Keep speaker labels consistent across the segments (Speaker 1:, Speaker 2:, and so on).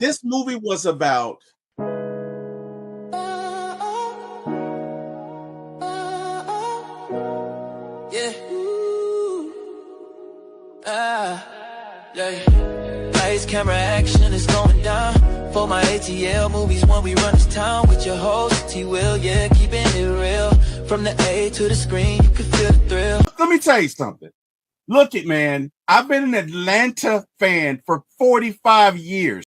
Speaker 1: This movie was about
Speaker 2: Lights, camera, action is going down. For my ATL movies, when we run this town with your host, T-Wil, yeah, keeping it real. From the A to the screen, you can feel the thrill.
Speaker 1: Let me tell you something. Look it, man. I've been an Atlanta fan for 45 years.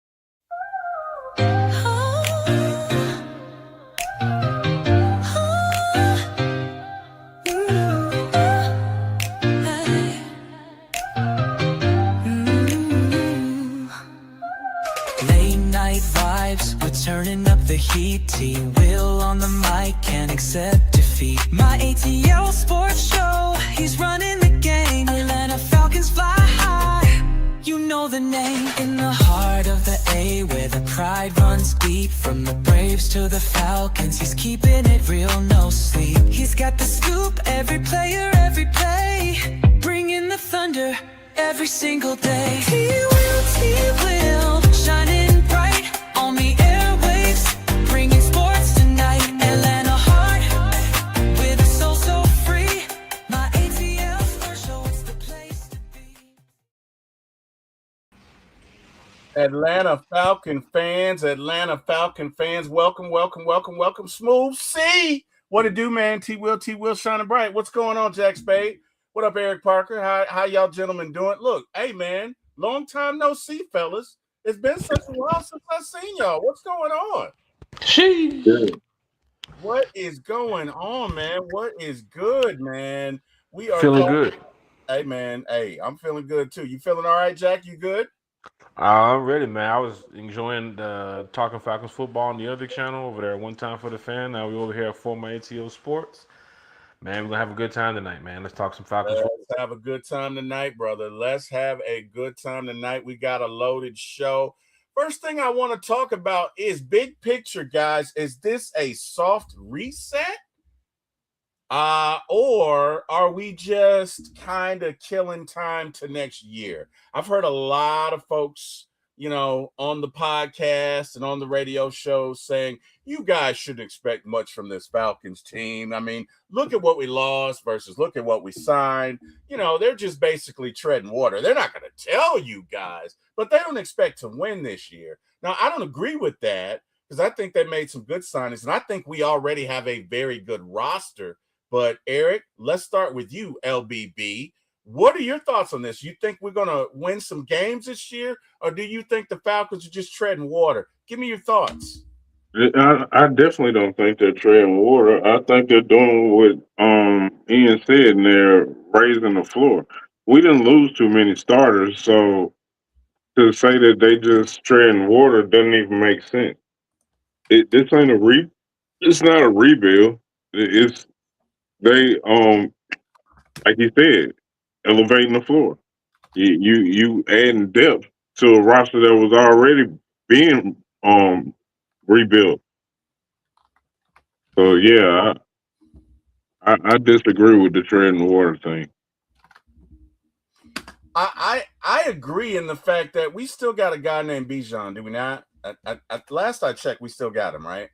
Speaker 2: Late night vibes, we're turning up the heat. T-Wil on the mic, can't accept defeat. My ATL sports show, he's running the game. Atlanta Falcons fly high, you know the name. In the heart of the A, where the pride runs deep. From the Braves to the Falcons, he's keeping it real, no sleep. He's got the scoop, every player, every play. Bringing the thunder every single day. T-Wil, T-Wil, shining bright on the airwaves, bringing sports tonight. Atlanta heart, with a soul so free. My ATL sports show, it's the place to be.
Speaker 1: Atlanta Falcon fans, welcome. Smooth C. What it do, man? T-Wil shining bright. What's going on, Jack Spade? What up, Eric Parker? How y'all gentlemen doing? Look, hey, man, long time no see, fellas. It's been such a while since I've seen y'all. What's going on? What is going on, man? What is good, man? We are
Speaker 3: feeling good.
Speaker 1: Hey, man. Hey, I'm feeling good, too. You feeling all right, Jack? You good?
Speaker 3: I'm ready, man. I was enjoying Talking Falcons football on the other channel over there One Time for the Fan. Now we're over here at Former ATO Sports. Man, we're going to have a good time tonight, man. Let's talk some Falcons.
Speaker 1: Let's have a good time tonight, brother. Let's have a good time tonight. We got a loaded show. First thing I want to talk about is big picture, guys. Is this a soft reset? Or are we just kind of killing time to next year? I've heard a lot of folks, on the podcast and on the radio shows saying, you guys shouldn't expect much from this Falcons team. I mean, look at what we lost versus look at what we signed. They're just basically treading water. They're not going to tell you guys, but they don't expect to win this year. Now, I don't agree with that because I think they made some good signings, and I think we already have a very good roster. But, Eric, let's start with you, LBB. What are your thoughts on this? You think we're going to win some games this year, or do you think the Falcons are just treading water? Give me your thoughts.
Speaker 4: I definitely don't think they're treading water. I think they're doing what Ian said, and they're raising the floor. We didn't lose too many starters, so to say that they just treading water doesn't even make sense. This ain't it's not a rebuild. It's they like you said, elevating the floor. You adding depth to a roster that was already being rebuilt. So yeah, I disagree with the treading water thing.
Speaker 1: I agree in the fact that we still got a guy named Bijan, do we not? At last I checked, we still got him, right?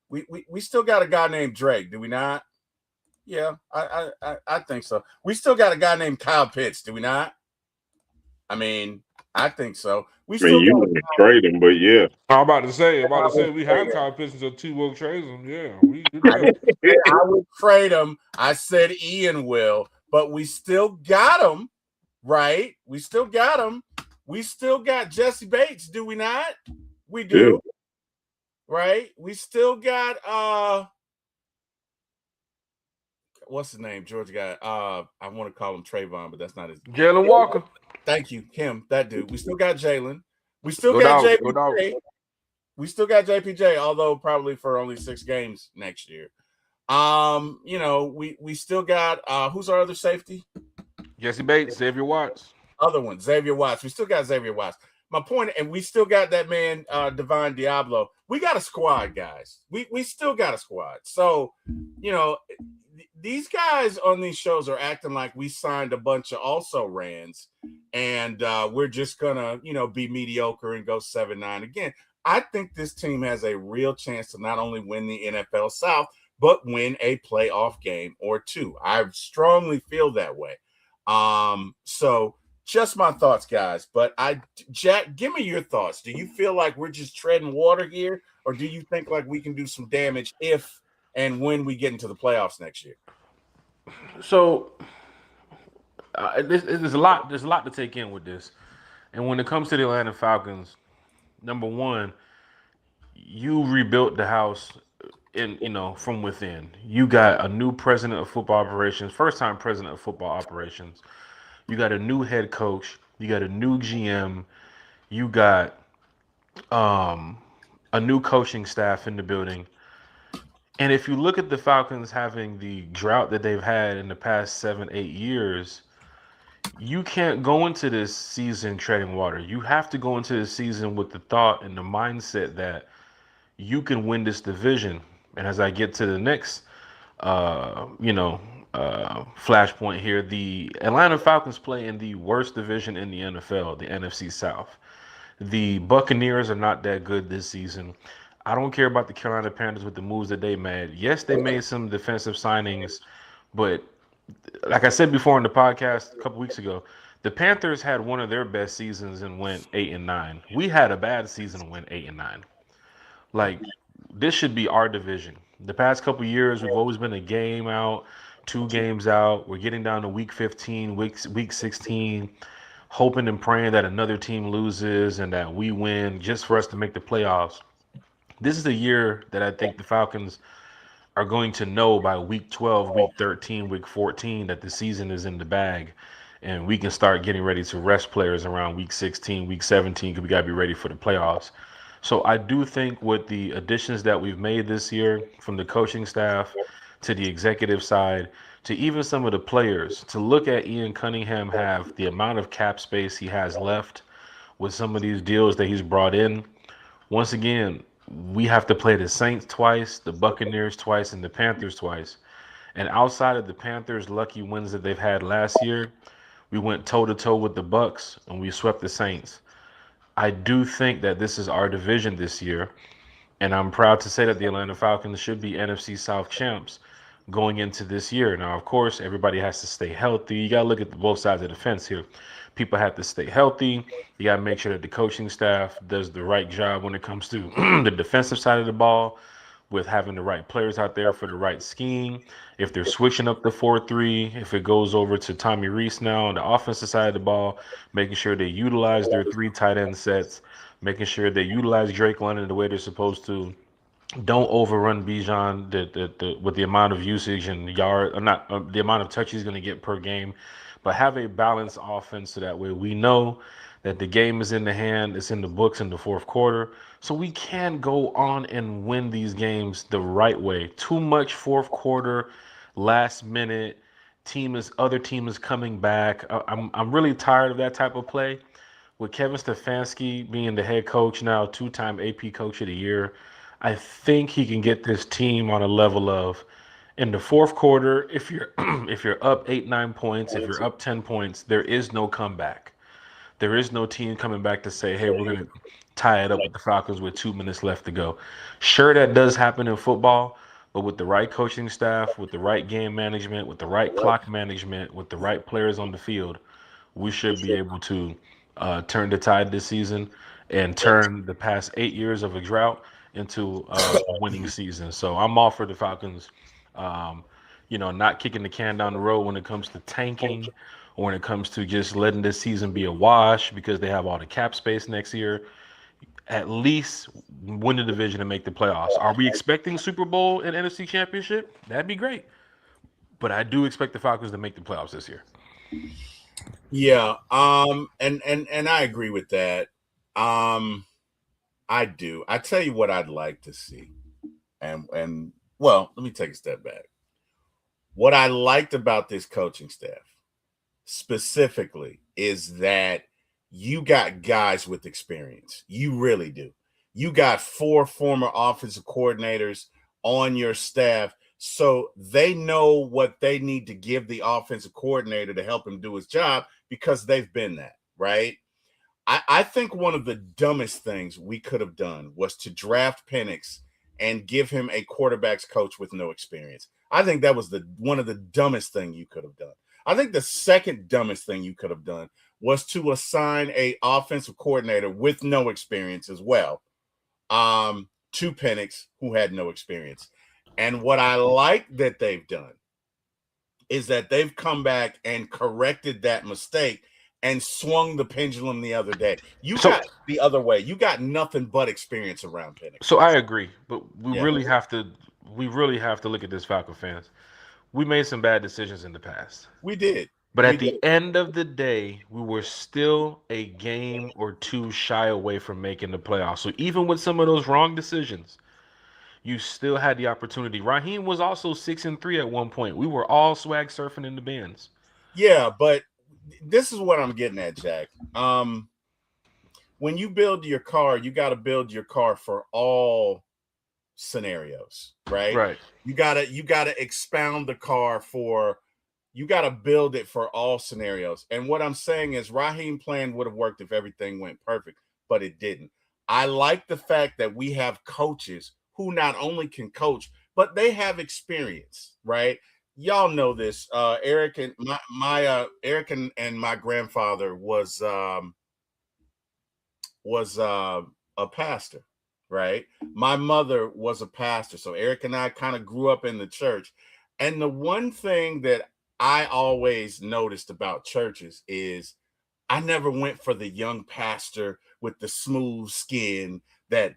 Speaker 1: We still got a guy named Drake, do we not? Yeah, I think so. We still got a guy named Kyle Pitts, do we not? I mean, I think so.
Speaker 4: You wouldn't trade him, but yeah.
Speaker 3: I'm about to say we have Kyle Pitts until T-Wil trades him. Yeah,
Speaker 1: I would trade him. I said Ian will, but we still got him, right? We still got him. We still got Jesse Bates, do we not? We do, right? We still got what's his name? Georgia guy. I want to call him Trayvon, but that's not his name.
Speaker 3: Jalen Walker.
Speaker 1: Thank you, him, that dude. We still got Jalen. We still got JPJ. We still got JPJ, although probably for only 6 games next year. We still got who's our other safety?
Speaker 3: Jesse Bates, Xavier Watts.
Speaker 1: Other one, Xavier Watts. We still got Xavier Watts. My point, and we still got that man, Divine Diablo. We got a squad, guys. We still got a squad. So, these guys on these shows are acting like we signed a bunch of also rans, and we're just gonna, be mediocre and go 7-9 again. I think this team has a real chance to not only win the NFL South, but win a playoff game or two. I strongly feel that way. So just my thoughts, guys. But Jack, give me your thoughts. Do you feel like we're just treading water here, or do you think like we can do some damage if and when we get into the playoffs next year?
Speaker 3: So there's a lot. There's a lot to take in with this. And when it comes to the Atlanta Falcons, number one, you rebuilt the house from within. You got a new president of football operations, first time president of football operations. You got a new head coach. You got a new GM. You got a new coaching staff in the building. And if you look at the Falcons having the drought that they've had in the past 7-8 years, you can't go into this season treading water. You have to go into this season with the thought and the mindset that you can win this division. And as I get to the next, flashpoint here, the Atlanta Falcons play in the worst division in the NFL, the NFC South. The Buccaneers are not that good this season. I don't care about the Carolina Panthers with the moves that they made. Yes, they made some defensive signings, but like I said before in the podcast a couple weeks ago, the Panthers had one of their best seasons and went 8-9. We had a bad season and went 8-9. Like, this should be our division. The past couple years, we've always been a game out, 2 games out. We're getting down to week 15, week 16, hoping and praying that another team loses and that we win just for us to make the playoffs. This is a year that I think the Falcons are going to know by week 12, week 13, week 14 that the season is in the bag, and we can start getting ready to rest players around week 16, week 17, because we got to be ready for the playoffs. So I do think with the additions that we've made this year, from the coaching staff to the executive side to even some of the players, to look at Ian Cunningham have the amount of cap space he has left with some of these deals that he's brought in. Once again, we have to play the Saints twice, the Buccaneers twice, and the Panthers twice. And outside of the Panthers' lucky wins that they've had last year, we went toe-to-toe with the Bucs and we swept the Saints. I do think that this is our division this year, and I'm proud to say that the Atlanta Falcons should be NFC South champs going into this year. Now, of course, everybody has to stay healthy. You got to look at both sides of the fence here. People have to stay healthy. You got to make sure that the coaching staff does the right job when it comes to the defensive side of the ball, with having the right players out there for the right scheme. If they're switching up the 4-3, if it goes over to Tommy Reese now on the offensive side of the ball, making sure they utilize their 3 tight end sets, making sure they utilize Drake London the way they're supposed to. Don't overrun Bijan with the amount of usage and the amount of touch he's going to get per game, but have a balanced offense so that way we know that the game is in the hand, it's in the books in the fourth quarter, so we can go on and win these games the right way. Too much fourth quarter, last minute, other team is coming back. I'm really tired of that type of play. With Kevin Stefanski being the head coach now, 2-time AP Coach of the Year, I think he can get this team on a level of, in the fourth quarter, if you're up 8-9 points, if you're up 10 points, there is no comeback. There is no team coming back to say, hey, we're going to tie it up with the Falcons with 2 minutes left to go. Sure, that does happen in football, but with the right coaching staff, with the right game management, with the right clock management, with the right players on the field, we should be able to turn the tide this season and turn the past 8 years of a drought into a winning season. So I'm all for the Falcons, not kicking the can down the road when it comes to tanking, or when it comes to just letting this season be a wash because they have all the cap space next year. At least win the division and make the playoffs. Are we expecting Super Bowl and NFC Championship? That'd be great. But I do expect the Falcons to make the playoffs this year.
Speaker 1: Yeah, and I agree with that. I do. I tell you what I'd like to see. And well, let me take a step back. What I liked about this coaching staff specifically is that you got guys with experience. You really do. You got 4 former offensive coordinators on your staff. So they know what they need to give the offensive coordinator to help him do his job because they've been that, right? I think one of the dumbest things we could have done was to draft Penix and give him a quarterback's coach with no experience. I think that was one of the dumbest thing you could have done. I think the second dumbest thing you could have done was to assign a offensive coordinator with no experience as well, to Penix, who had no experience. And what I like that they've done is that they've come back and corrected that mistake and swung the pendulum the other day. You got the other way. You got nothing but experience around Penix.
Speaker 3: So I agree, but we really have to look at this, Falcon fans. We made some bad decisions in the past.
Speaker 1: We did.
Speaker 3: But at the end of the day, we were still a game or two shy away from making the playoffs. So even with some of those wrong decisions, you still had the opportunity. Raheem was also 6-3 at one point. We were all swag surfing in the bins.
Speaker 1: Yeah, but this is what I'm getting at, Jack. When you build your car, you got to build your car for all scenarios, right?
Speaker 3: Right.
Speaker 1: You gotta expound the car for. You got to build it for all scenarios. And what I'm saying is Raheem plan would have worked if everything went perfect, but it didn't. I like the fact that we have coaches who not only can coach, but they have experience, right? Y'all know this. Eric and Eric and my grandfather was a pastor, right? My mother was a pastor. So Eric and I kind of grew up in the church. And the one thing that I always noticed about churches is I never went for the young pastor with the smooth skin that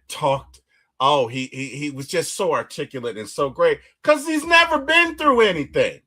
Speaker 1: talked. Oh, he was just so articulate and so great because he's never been through anything,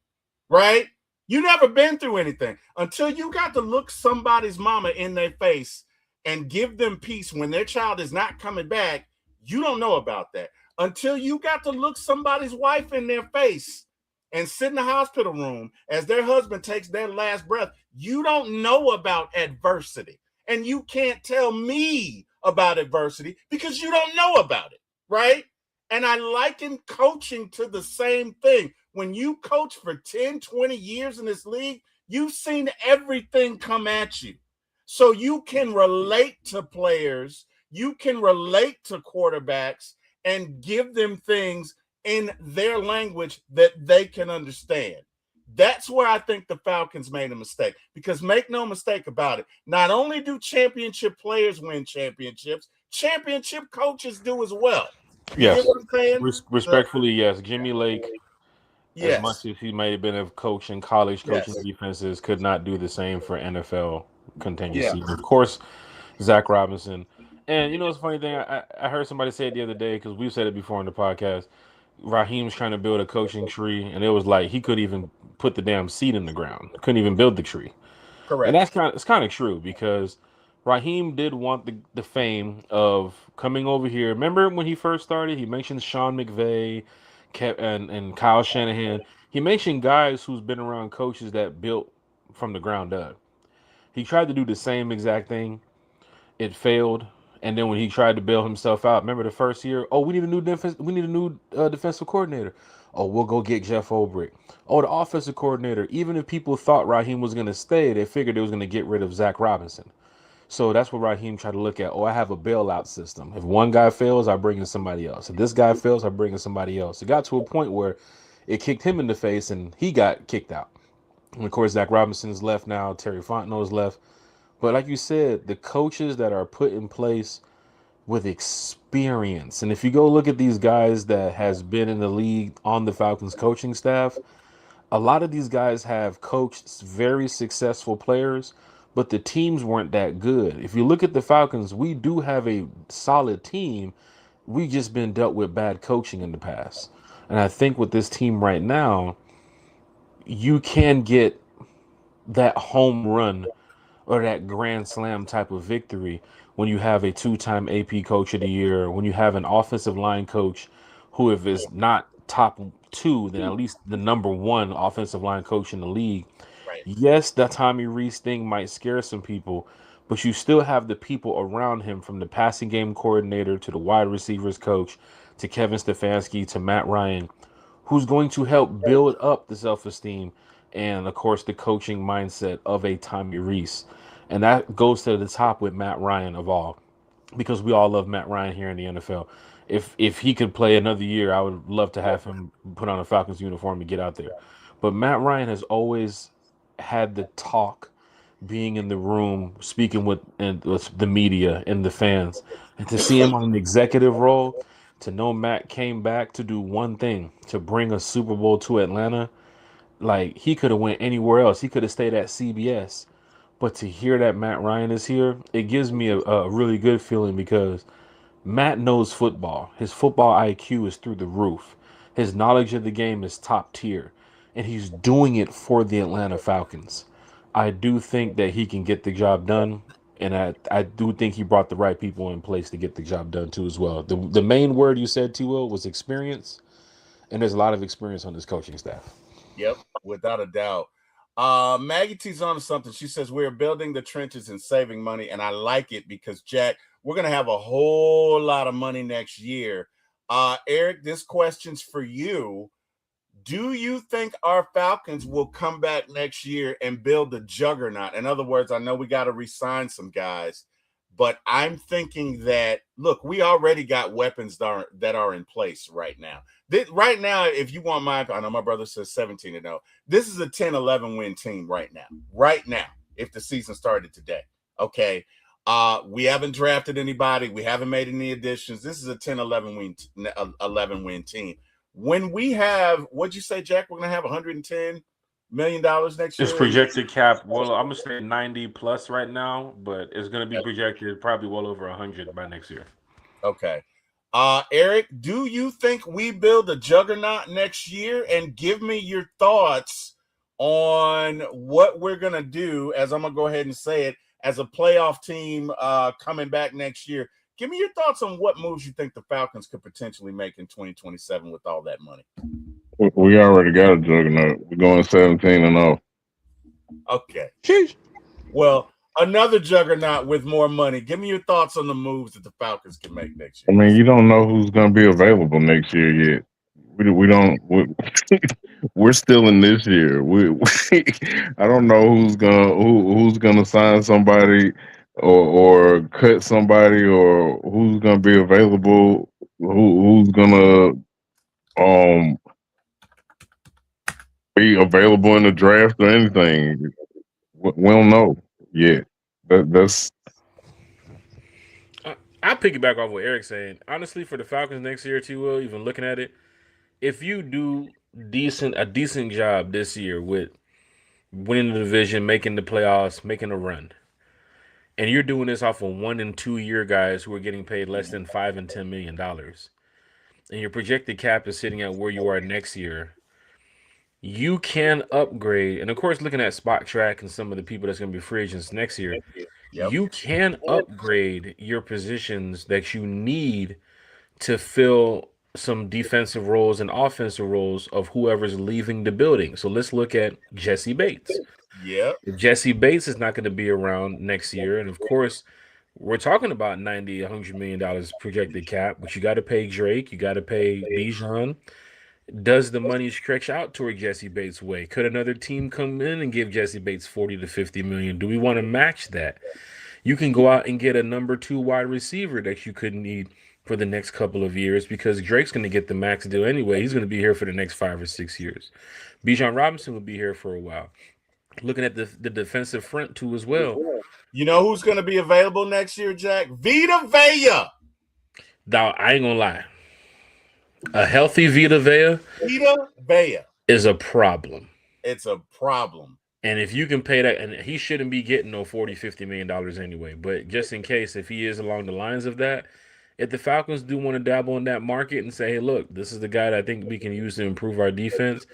Speaker 1: right? You never been through anything until you got to look somebody's mama in their face and give them peace when their child is not coming back. You don't know about that until you got to look somebody's wife in their face and sit in the hospital room as their husband takes their last breath. You don't know about adversity. And you can't tell me about adversity because you don't know about it, right? And I liken coaching to the same thing. When you coach for 10, 20 years in this league, you've seen everything come at you. So you can relate to players, you can relate to quarterbacks and give them things in their language that they can understand. That's where I think the Falcons made a mistake because make no mistake about it. Not only do championship players win championships, championship coaches do as well.
Speaker 3: Yes.
Speaker 1: You know what I'm saying?
Speaker 3: Respectfully, yes. Jimmy Lake, as much as he may have been a coach in college coaching defenses, could not do the same for NFL contingency. Of course, Zach Robinson. And you know, it's a funny thing. I heard somebody say it the other day because we've said it before in the podcast. Raheem's trying to build a coaching tree, and it was like he could even put the damn seed in the ground. Couldn't even build the tree.
Speaker 1: Correct.
Speaker 3: And it's kind of true because Raheem did want the fame of coming over here. Remember when he first started? He mentioned Sean McVay, and Kyle Shanahan. He mentioned guys who's been around coaches that built from the ground up. He tried to do the same exact thing. It failed. And then when he tried to bail himself out, remember the first year? Oh, we need a new defensive coordinator. Oh, we'll go get Jeff Ulbrich. Oh, the offensive coordinator. Even if people thought Raheem was going to stay, they figured they was going to get rid of Zach Robinson. So that's what Raheem tried to look at. Oh, I have a bailout system. If one guy fails, I bring in somebody else. If this guy fails, I bring in somebody else. It got to a point where it kicked him in the face and he got kicked out. And of course, Zach Robinson's left now. Terry Fontenot's left. But like you said, the coaches that are put in place with experience, and if you go look at these guys that has been in the league on the Falcons coaching staff, a lot of these guys have coached very successful players, but the teams weren't that good. If you look at the Falcons, we do have a solid team. We just been dealt with bad coaching in the past. And I think with this team right now, you can get that home run or that grand slam type of victory when you have a two-time AP coach of the year, when you have an offensive line coach who, if is not top two, then at least the number one offensive line coach in the league.
Speaker 1: Right.
Speaker 3: Yes, that Tommy Reese thing might scare some people, but you still have the people around him, from the passing game coordinator to the wide receivers coach to Kevin Stefanski to Matt Ryan, who's going to help build up the self-esteem and, of course, the coaching mindset of a Tommy Reese. And that goes to the top with Matt Ryan of all, because we all love Matt Ryan here in the NFL. If he could play another year, I would love to have him put on a Falcons uniform and get out there. But Matt Ryan has always had the talk, being in the room, speaking with the media and the fans, and to see him on an executive role, to know Matt came back to do one thing, to bring a Super Bowl to Atlanta. Like, he could have went anywhere else. He could have stayed at CBS. But to hear that Matt Ryan is here, it gives me a really good feeling, because Matt knows football. His football IQ is through the roof. His knowledge of the game is top tier. And he's doing it for the Atlanta Falcons. I do think that he can get the job done. And I do think he brought the right people in place to get the job done too as well. The main word you said, T-Will, was experience. And there's a lot of experience on this coaching staff.
Speaker 1: Yep, without a doubt. Maggie T's on to something. She says, we're building the trenches and saving money. And I like it because, Jack, we're going to have a whole lot of money next year. Eric, this question's for you. Do you think our Falcons will come back next year and build the juggernaut? In other words, I know we got to re-sign some guys, but I'm thinking that, look, we already got weapons that are in place right now. Right now, if you want my, I know my brother says 17-0. This is a 10-11 win team right now. Right now, if the season started today. Okay. We haven't drafted anybody. We haven't made any additions. This is a 10-11 win team. When we have, what'd you say, Jack? We're going to have $110 million next year?
Speaker 3: It's projected cap. Well, I'm going to say 90 plus right now, but it's going to be projected probably well over 100 by next year.
Speaker 1: Okay. Eric, do you think we build a juggernaut next year? And give me your thoughts on what we're going to do, as I'm going to go ahead and say it, as a playoff team coming back next year. Give me your thoughts on what moves you think the Falcons could potentially make in 2027 with all that money.
Speaker 4: We already got a juggernaut. We're going 17-0.
Speaker 1: Okay.
Speaker 3: Sheesh.
Speaker 1: Well, another juggernaut with more money. Give me your thoughts on the moves that the Falcons can make next year.
Speaker 4: I mean, you don't know who's going to be available next year yet. We don't. We're still in this year. I don't know who's gonna sign somebody or cut somebody, or who's gonna be available. Who's gonna be available in the draft or anything. We don't know yet. That's
Speaker 3: I piggyback off what Eric's saying. Honestly, for the Falcons next year, T-Will, even looking at it, if you do a decent job this year with winning the division, making the playoffs, making a run, and you're doing this off of 1 and 2 year guys who are getting paid less than $5 and $10 million, and your projected cap is sitting at where you are next year, you can upgrade. And of course, looking at Spot Track and some of the people that's going to be free agents next year, you can upgrade your positions that you need to fill some defensive roles and offensive roles of whoever's leaving the building. So let's look at Jesse Bates.
Speaker 1: Yeah.
Speaker 3: If Jesse Bates is not going to be around next year, and of course, we're talking about $90, $100 million projected cap, but you got to pay Drake, you got to pay Bijan. Does the money stretch out toward Jesse Bates' way? Could another team come in and give Jesse Bates 40 to 50 million? Do we want to match that? You can go out and get a number 2 wide receiver that you could need for the next couple of years, because Drake's going to get the max deal anyway. He's going to be here for the next 5 or 6 years. Bijan Robinson will be here for a while. Looking at the defensive front too as well.
Speaker 1: You know who's going to be available next year, Jack? Vita Vea.
Speaker 3: Now, I ain't going to lie. A healthy Vita Vea is a problem.
Speaker 1: It's a problem.
Speaker 3: And if you can pay that, and he shouldn't be getting no $40, $50 million anyway, but just in case, if he is along the lines of that, if the Falcons do want to dabble in that market and say, hey, look, this is the guy that I think we can use to improve our defense,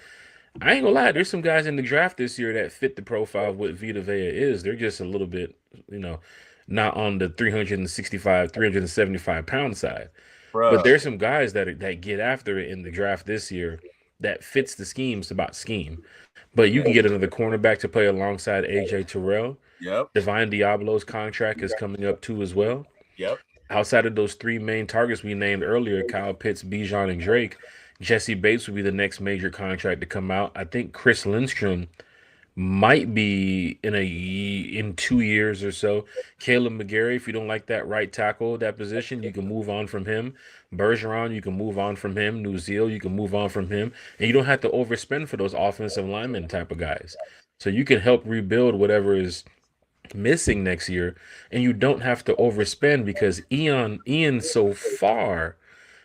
Speaker 3: I ain't gonna lie, there's some guys in the draft this year that fit the profile of what Vita Vea is. They're just a little bit, not on the 365, 375 pound side.
Speaker 1: Bruh.
Speaker 3: But there's some guys that get after it in the draft this year that fits the scheme. It's about scheme. But you can get another cornerback to play alongside AJ Terrell.
Speaker 1: Yep.
Speaker 3: Divine Diablo's contract is coming up too as well.
Speaker 1: Yep.
Speaker 3: Outside of those 3 main targets we named earlier, Kyle Pitts, Bijan, and Drake, Jesse Bates will be the next major contract to come out. I think Chris Lindstrom might be in 2 years or so. Caleb McGarry, if you don't like that right tackle, that position, you can move on from him. Bergeron, you can move on from him. Nuzil, you can move on from him. And you don't have to overspend for those offensive lineman type of guys. So you can help rebuild whatever is missing next year, and you don't have to overspend because Ian so far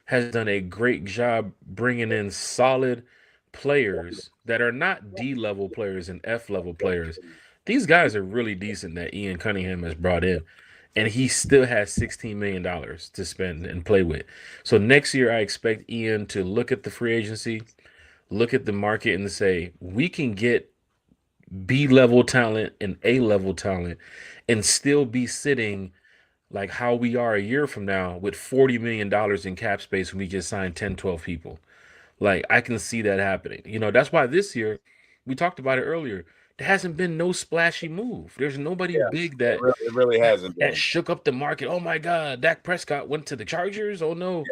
Speaker 3: has done a great job bringing in solid players that are not D level players and F level players. These guys are really decent that Ian Cunningham has brought in, and he still has $16 million to spend and play with. So next year, I expect Ian to look at the free agency, look at the market, and say, we can get B level talent and A level talent and still be sitting like how we are a year from now with $40 million in cap space when we just signed 10, 12 people. Like, I can see that happening. That's why this year, we talked about it earlier, there hasn't been no splashy move. There's nobody big
Speaker 1: It really hasn't
Speaker 3: that
Speaker 1: been.
Speaker 3: shook up the market. Oh my God, Dak Prescott went to the Chargers. Oh no,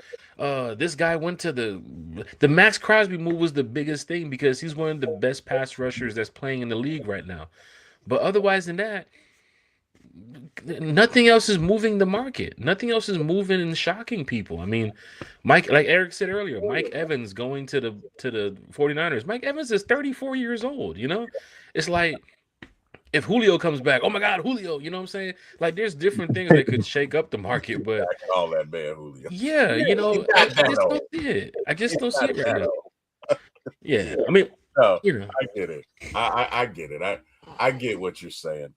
Speaker 3: this guy went to the Max Crosby move was the biggest thing because he's one of the best pass rushers that's playing in the league right now. But otherwise than that, nothing else is moving the market. Nothing else is moving and shocking people. I mean, Mike, like Eric said earlier, Mike Evans going to the 49ers. Mike Evans is 34 years old, It's like if Julio comes back, oh my God, Julio, you know what I'm saying? Like there's different things that could shake up the market, but
Speaker 1: All that man Julio.
Speaker 3: yeah,
Speaker 1: He's
Speaker 3: I
Speaker 1: not that
Speaker 3: just
Speaker 1: old.
Speaker 3: don't see it. I just
Speaker 1: He's
Speaker 3: don't see
Speaker 1: not
Speaker 3: it right
Speaker 1: that
Speaker 3: now.
Speaker 1: old.
Speaker 3: Yeah, I mean,
Speaker 1: No,
Speaker 3: you know,
Speaker 1: I get it. I get it. I get what you're saying.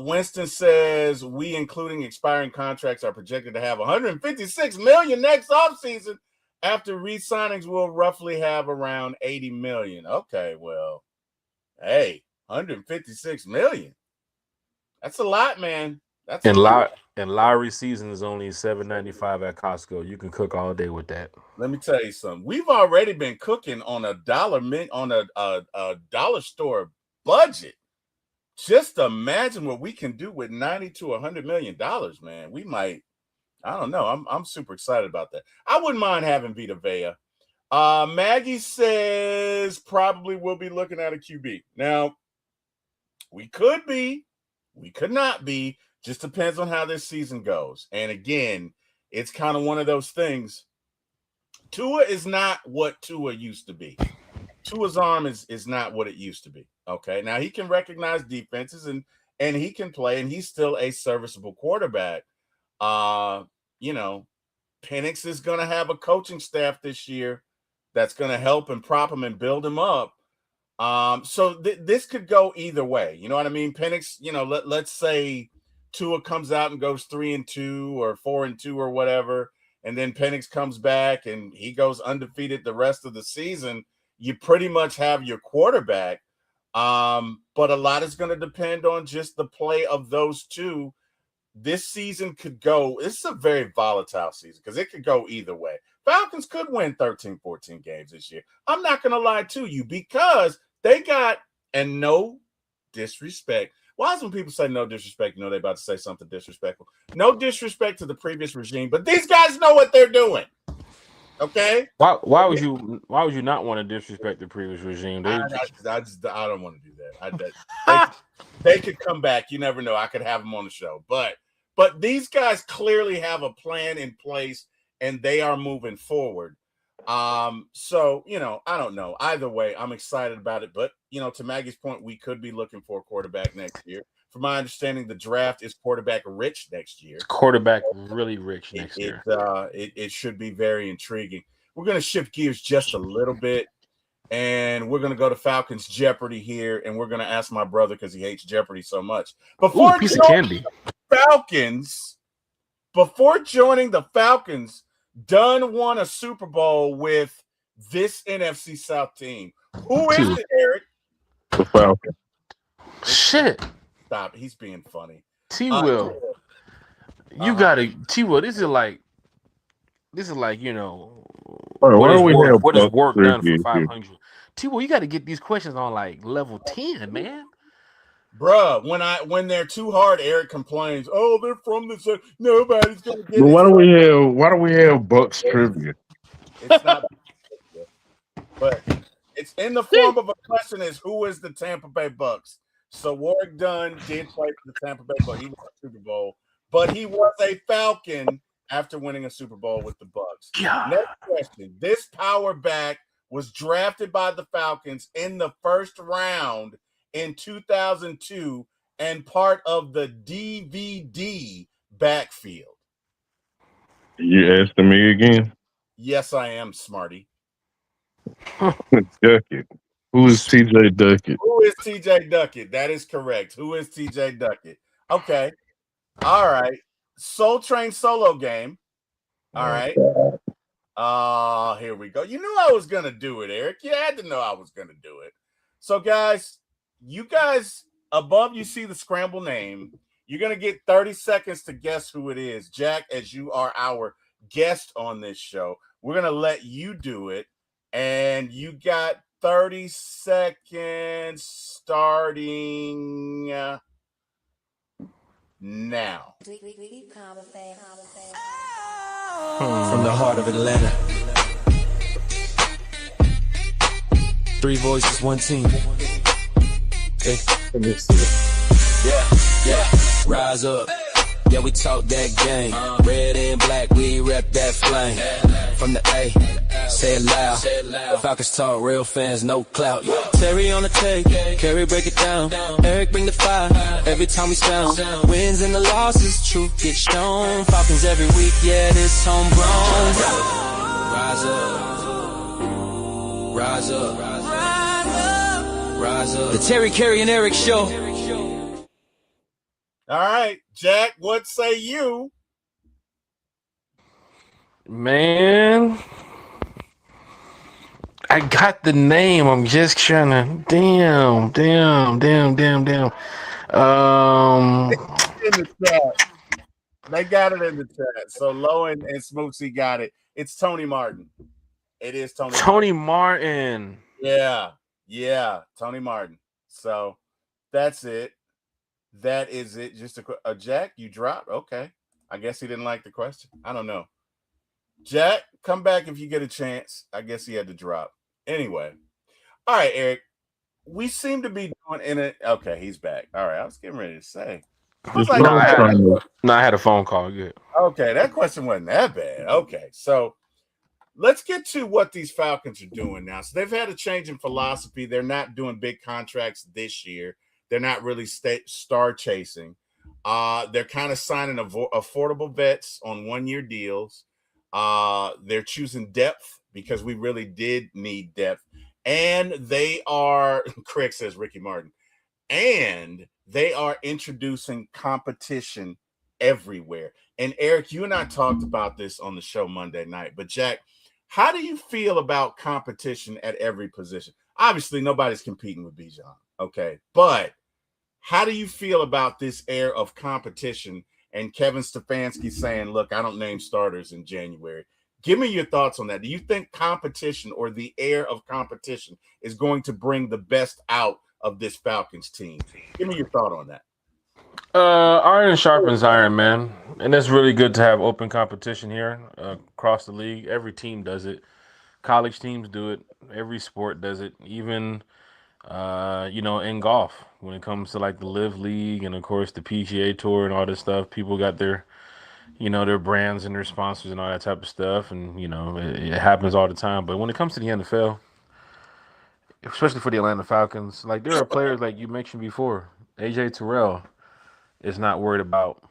Speaker 1: Winston says we, including expiring contracts, are projected to have 156 million next offseason. After re-signings, we'll roughly have around 80 million. Okay, well, hey, 156 million. That's a lot, man. That's a
Speaker 3: and
Speaker 1: lot.
Speaker 3: Lowry season is only $7.95 at Costco. You can cook all day with that.
Speaker 1: Let me tell you something. We've already been cooking on a dollar store budget. Just imagine what we can do with $90 to $100 million, man. We might, I don't know. I'm super excited about that. I wouldn't mind having Vita Vea. Maggie says probably we'll be looking at a QB. Now, we could be, we could not be. Just depends on how this season goes. And again, it's kind of one of those things. Tua is not what Tua used to be. Tua's arm is not what it used to be. Okay. Now he can recognize defenses and he can play, and he's still a serviceable quarterback. Penix is going to have a coaching staff this year that's going to help and prop him and build him up. So this could go either way. You know what I mean? Penix, let's say Tua comes out and goes 3-2 or 4-2 or whatever, and then Penix comes back and he goes undefeated the rest of the season. You pretty much have your quarterback. But a lot is going to depend on just the play of those two. This season could go, it's a very volatile season because it could go either way. Falcons could win 13, 14 games this year. I'm not going to lie to you because they got, and no disrespect. Why is when people say no disrespect, they're about to say something disrespectful? No disrespect to the previous regime, but these guys know what they're doing. Okay.
Speaker 3: Why would you not want to disrespect the previous regime?
Speaker 1: I don't want to do that. They could come back. You never know. I could have them on the show, but these guys clearly have a plan in place and they are moving forward. So I don't know. Either way, I'm excited about it. But to Maggie's point, we could be looking for a quarterback next year. From my understanding, the draft is quarterback rich next year.
Speaker 3: Quarterback really rich next year.
Speaker 1: It should be very intriguing. We're going to shift gears just a little bit, and we're going to go to Falcons Jeopardy here, and we're going to ask my brother because he hates Jeopardy so much. Before joining the Falcons, Dunn won a Super Bowl with this NFC South team. Who is it, Eric?
Speaker 4: The Falcons.
Speaker 3: Shit.
Speaker 1: Stop. He's being funny.
Speaker 3: T-Wil. You gotta T-Wil. This is like what is work done for 500? T-Wil, you got to get these questions on like level 10, man.
Speaker 1: Bruh, when they're too hard, Eric complains. Oh, they're from this. Nobody's gonna get it.
Speaker 4: Why do we have Bucks trivia?
Speaker 1: It's not, but it's in the form of a question: is who is the Tampa Bay Bucks? So Warwick Dunn did play for the Tampa Bay Bucks. He was a Super Bowl, but he was a Falcon after winning a Super Bowl with the Bucks.
Speaker 3: Yeah.
Speaker 1: Next question: this power back was drafted by the Falcons in the first round in 2002 and part of the DVD backfield.
Speaker 4: You asking me again?
Speaker 1: Yes, I am, Smarty.
Speaker 4: Duckett. Who is TJ Duckett?
Speaker 1: Who is TJ Duckett? That is correct. Who is TJ Duckett? Okay. All right. Soul Train solo game. All right. Here we go. You knew I was gonna do it, Eric. You had to know I was gonna do it. So, guys, you guys above you see the scramble name. You're gonna get 30 seconds to guess who it is. Jack, as you are our guest on this show, we're gonna let you do it. And you got 30 seconds starting now.
Speaker 2: From the heart of Atlanta. 3 voices, 1 team. Hey. Yeah. Rise up. Yeah, we talk that game. Red and black, we rep that flame. From the A, say it loud. Falcons talk, real fans, no clout. Terry on the take, Kerry break it down. Eric bring the fire, every time we sound. Wins and the losses, truth gets shown. Falcons every week, yeah, this homegrown. Rise up. Rise up. Rise up. The Terry, Kerry, and Eric show.
Speaker 1: All right, Jack, what say you?
Speaker 3: Man, I got the name. I'm just trying to. Damn.
Speaker 1: In the chat. They got it in the chat. So Lowen and Smootsy got it. It's Tony Martin. It is Tony
Speaker 3: Martin.
Speaker 1: Yeah, Tony Martin. So that's it. That is it. Just a Jack, you dropped. Okay. I guess he didn't like the question. I don't know. Jack, come back if you get a chance. I guess he had to drop. Anyway. All right, Eric. We seem to be doing in it. Okay, he's back. All right. I was getting ready to say. I
Speaker 3: had a phone call. Good.
Speaker 1: Okay, that question wasn't that bad. Okay, so let's get to what these Falcons are doing now. So they've had a change in philosophy. They're not doing big contracts this year. They're not really star chasing. They're kind of signing affordable vets on 1-year deals. They're choosing depth because we really did need depth. And they are, Craig says Ricky Martin, and they are introducing competition everywhere. And Eric, you and I talked about this on the show Monday night. But Jack, how do you feel about competition at every position? Obviously, nobody's competing with Bijan. Okay, but how do you feel about this air of competition and Kevin Stefanski saying, look, I don't name starters in January? Give me your thoughts on that. Do you think competition or the air of competition is going to bring the best out of this Falcons team? Give me your thought on that.
Speaker 3: Iron sharpens iron, man. And it's really good to have open competition here across the league. Every team does it. College teams do it. Every sport does it. Even in golf, when it comes to like the Live League and of course the PGA Tour and all this stuff, people got their brands and their sponsors and all that type of stuff, and it happens all the time. But when it comes to the NFL, especially for the Atlanta Falcons, like there are players like you mentioned before, AJ Terrell is not worried about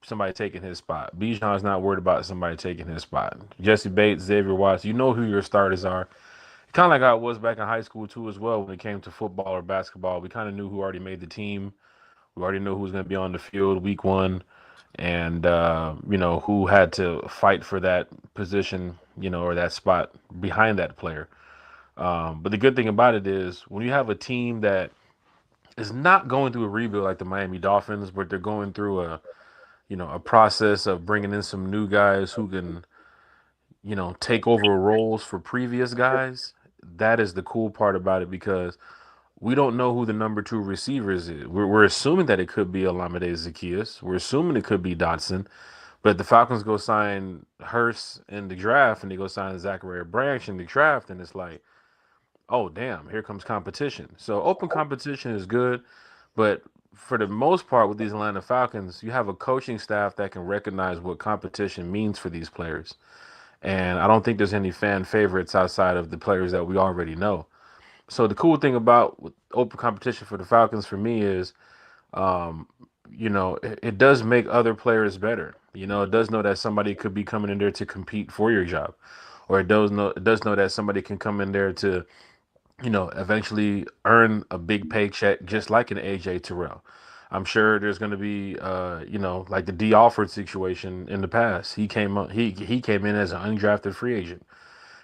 Speaker 3: somebody taking his spot. Bijan is not worried about somebody taking his spot. Jesse Bates, Xavier Watts, you know who your starters are. Kind of like how it was back in high school too as well when it came to football or basketball. We kind of knew who already made the team. We already knew who was going to be on the field week 1 and, who had to fight for that position, or that spot behind that player. But the good thing about it is when you have a team that is not going through a rebuild like the Miami Dolphins, but they're going through a process of bringing in some new guys who can, take over roles for previous guys. That is the cool part about it because we don't know who the number 2 receivers is. We're assuming that it could be Olamide Zaccheaus. We're assuming it could be Dotson. But the Falcons go sign Hurst in the draft, and they go sign Zachary Branch in the draft, and it's like, oh damn, here comes competition. So open competition is good, but for the most part with these Atlanta Falcons, you have a coaching staff that can recognize what competition means for these players. And I don't think there's any fan favorites outside of the players that we already know. So the cool thing about open competition for the Falcons for me is, um, it does make other players better. It does know that somebody could be coming in there to compete for your job, or it does know that somebody can come in there to eventually earn a big paycheck just like an AJ Terrell. I'm sure there's going to be, like the D Alford situation in the past. He came in as an undrafted free agent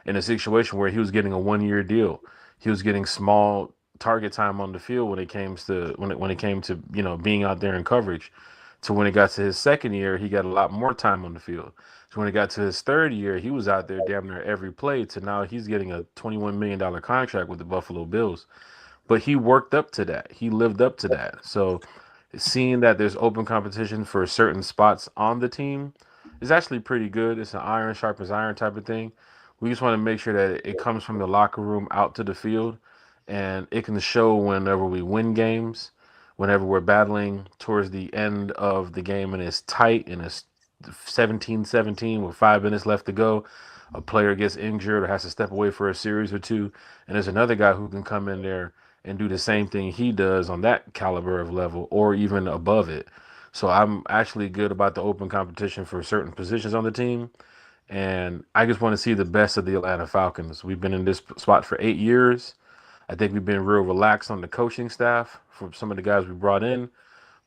Speaker 3: in a situation where he was getting a 1 year deal. He was getting small target time on the field when it came to being out there in coverage. To when it got to his second year, he got a lot more time on the field. So when it got to his third year, he was out there damn near every play. To now he's getting a $21 million contract with the Buffalo Bills. But he worked up to that. He lived up to that. So seeing that there's open competition for certain spots on the team is actually pretty good. It's an iron sharpens iron type of thing. We just want to make sure that it comes from the locker room out to the field, and it can show whenever we win games, whenever we're battling towards the end of the game and it's tight and it's 17-17 with 5 minutes left to go. A player gets injured or has to step away for a series or two, and there's another guy who can come in there and do the same thing he does on that caliber of level or even above it. So I'm actually good about the open competition for certain positions on the team. And I just want to see the best of the Atlanta Falcons. We've been in this spot for 8 years. I think we've been real relaxed on the coaching staff for some of the guys we brought in.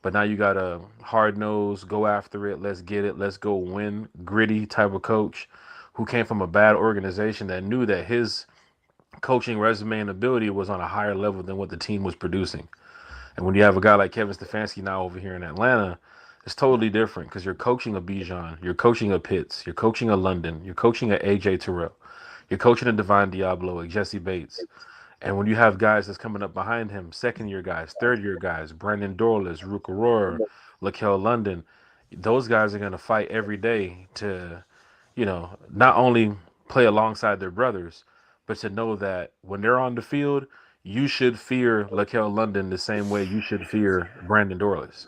Speaker 3: But now you got a hard nose, go after it, let's get it, let's go win, gritty type of coach who came from a bad organization that knew that his coaching resume and ability was on a higher level than what the team was producing. And when you have a guy like Kevin Stefanski now over here in Atlanta, it's totally different because you're coaching a Bijan, you're coaching a Pitts, you're coaching a London, you're coaching a AJ Terrell, you're coaching a Divine Diablo, a Jesse Bates. And when you have guys that's coming up behind him, second year guys, third year guys, Brandon Dorless, Rook Aurora, Lakel London, those guys are going to fight every day to, not only play alongside their brothers, but to know that when they're on the field, you should fear Lakel London the same way you should fear Brandon Dorless,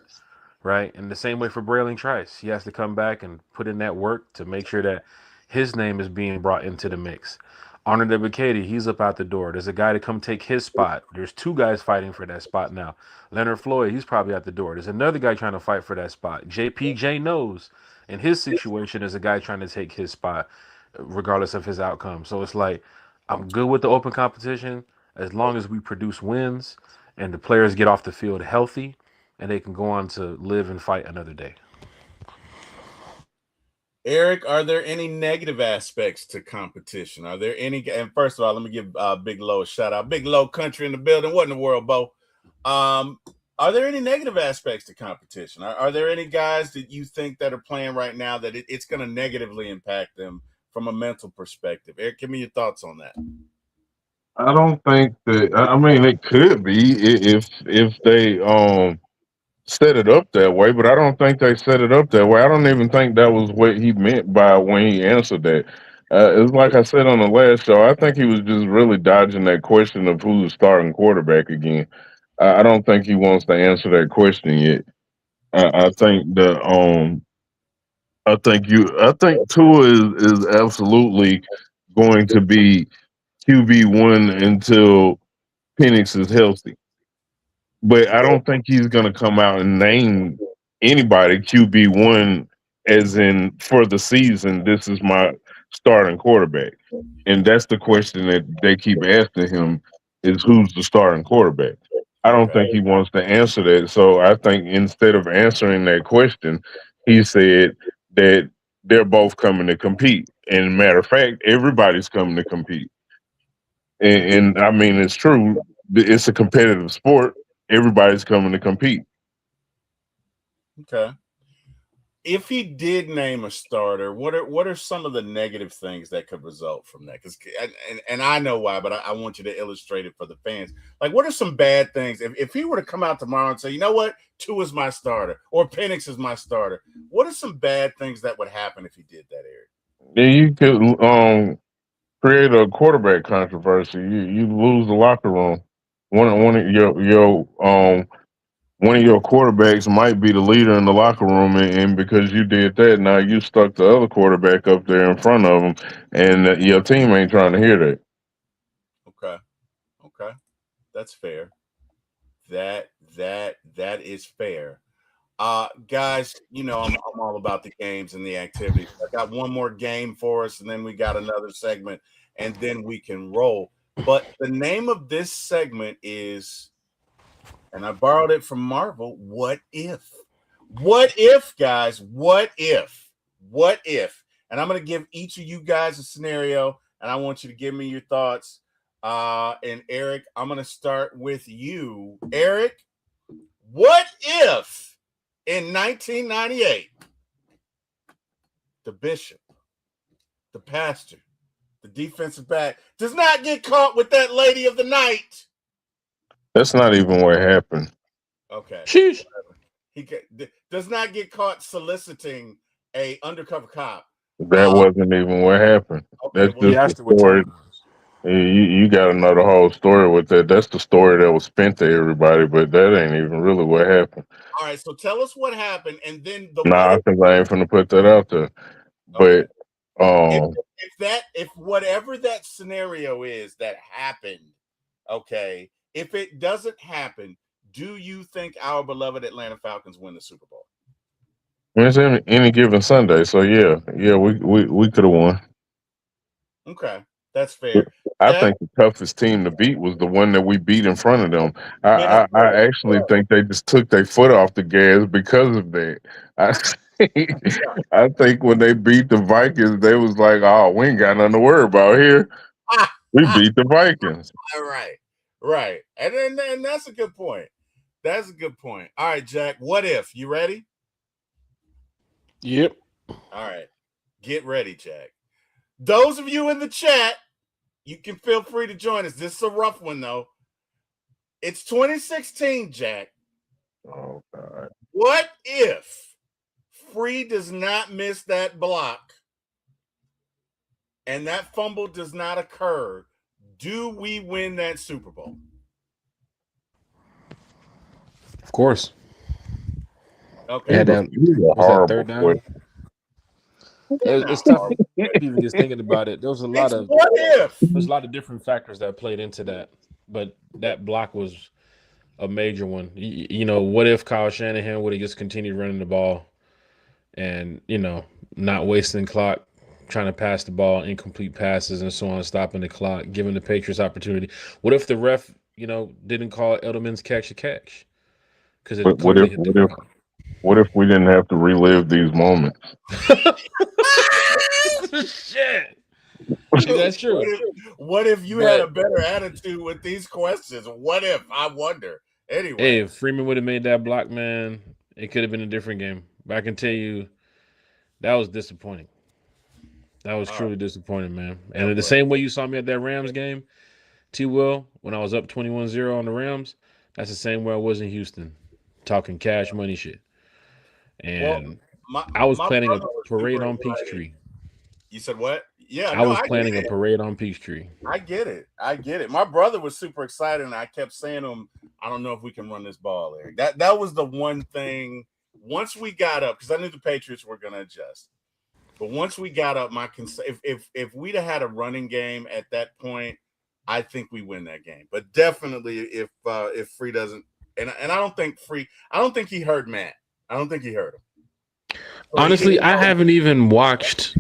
Speaker 3: right? And the same way for Braylon Trice. He has to come back and put in that work to make sure that his name is being brought into the mix. Arnold Ebiketie, he's up out the door. There's a guy to come take his spot. There's two guys fighting for that spot now. Leonard Floyd, he's probably out the door. There's another guy trying to fight for that spot. JPJ knows in his situation is a guy trying to take his spot, regardless of his outcome. So it's like, I'm good with the open competition as long as we produce wins and the players get off the field healthy and they can go on to live and fight another day.
Speaker 1: Eric, are there any negative aspects to competition? Are there any? And first of all, let me give Big Low a shout out. Big Low Country in the building. What in the world, Bo? Are there any negative aspects to competition? Are there any guys that you think that are playing right now that it's going to negatively impact them from a mental perspective? Eric, give me your thoughts on that.
Speaker 4: I don't think that. I mean, it could be if they set it up that way, but I don't think they set it up that way. I don't even think that was what he meant by when he answered that. It's like I said on the last show. I think he was just really dodging that question of who's the starting quarterback again. I don't think he wants to answer that question yet. I think I think Tua is absolutely going to be QB1 until Penix is healthy. But I don't think he's going to come out and name anybody QB1 as in for the season. This is my starting quarterback, and that's the question that they keep asking him: is who's the starting quarterback? I don't think he wants to answer that. So I think instead of answering that question, he said that they're both coming to compete. And matter of fact, everybody's coming to compete. And I mean, it's true. It's a competitive sport. Everybody's coming to compete.
Speaker 1: Okay. if he did name a starter, what are some of the negative things that could result from that? Because and I know why, but I want you to illustrate it for the fans. Like, what are some bad things if he were to come out tomorrow and say, you know what, Tua is my starter or Penix is my starter? What are some bad things that would happen if he did that, Eric?
Speaker 4: Yeah, you could create a quarterback controversy. You lose the locker room. One of your quarterbacks might be the leader in the locker room, and because you did that, now you stuck the other quarterback up there in front of him, and your team ain't trying to hear that.
Speaker 1: Okay, that's fair. That is fair. Guys, I'm all about the games and the activities. I got one more game for us, and then we got another segment, and then we can roll. But the name of this segment is, and I borrowed it from Marvel, What If? What if, guys? What if? What if? And I'm going to give each of you guys a scenario, and I want you to give me your thoughts. And Eric, I'm going to start with you. Eric, what if in 1998, the bishop, the pastor, the defensive back does not get caught with that lady of the night?
Speaker 4: That's not even what happened.
Speaker 1: Okay.
Speaker 3: Sheesh.
Speaker 1: He does not get caught soliciting a undercover cop.
Speaker 4: That wasn't even what happened.
Speaker 1: Okay,
Speaker 4: That's just the story. You got to know the whole story with that. That's the story that was spent to everybody, but that ain't even really what happened.
Speaker 1: All right, so tell us what happened, and then
Speaker 4: Nah, because I ain't finna put that out there.
Speaker 1: Okay.
Speaker 4: But
Speaker 1: if whatever that scenario is that happened, okay, if it doesn't happen, do you think our beloved Atlanta Falcons win the Super Bowl?
Speaker 4: it's any given Sunday, so yeah, we could have won.
Speaker 1: Okay, that's fair.
Speaker 4: I think the toughest team to beat was the one that we beat in front of them. I actually think they just took their foot off the gas because of that. I think when they beat the Vikings, they was like, "Oh, we ain't got nothing to worry about here. We beat the Vikings."
Speaker 1: Right, and then that's a good point. That's a good point. All right, Jack. What if? You ready?
Speaker 3: Yep.
Speaker 1: All right, get ready, Jack. Those of you in the chat, you can feel free to join us. This is a rough one, though. It's 2016, Jack.
Speaker 4: Oh, God.
Speaker 1: What if Free does not miss that block and that fumble does not occur? Do we win that Super Bowl?
Speaker 3: Of course.
Speaker 1: Okay.
Speaker 3: Yeah, that was that third down. It's tough even just thinking about it. There was a lot of different factors that played into that, but that block was a major one. What if Kyle Shanahan would have just continued running the ball and not wasting clock, trying to pass the ball, incomplete passes, and so on, stopping the clock, giving the Patriots opportunity? What if the ref, didn't call Edelman's catch a catch because it clearly hit the ground?
Speaker 4: What if we didn't have to relive these moments?
Speaker 3: Shit. That's true.
Speaker 1: What if you had a better attitude with these questions? What if? I wonder. Anyway.
Speaker 3: Hey, if Freeman would have made that block, man, it could have been a different game. But I can tell you, that was disappointing. That was truly disappointing, man. And the same way you saw me at that Rams game, T-Will, when I was up 21-0 on the Rams, that's the same way I was in Houston, talking cash money shit. And I was planning a parade on Peachtree.
Speaker 1: You said what? Yeah,
Speaker 3: I was planning a parade on Peachtree.
Speaker 1: I get it. My brother was super excited, and I kept saying to him, "I don't know if we can run this ball, Eric." That was the one thing. Once we got up, because I knew the Patriots were going to adjust, but once we got up, if we'd have had a running game at that point, I think we win that game. But definitely, if Free doesn't, and I don't think he heard Matt. I don't think he heard him.
Speaker 3: Honestly, I haven't even watched.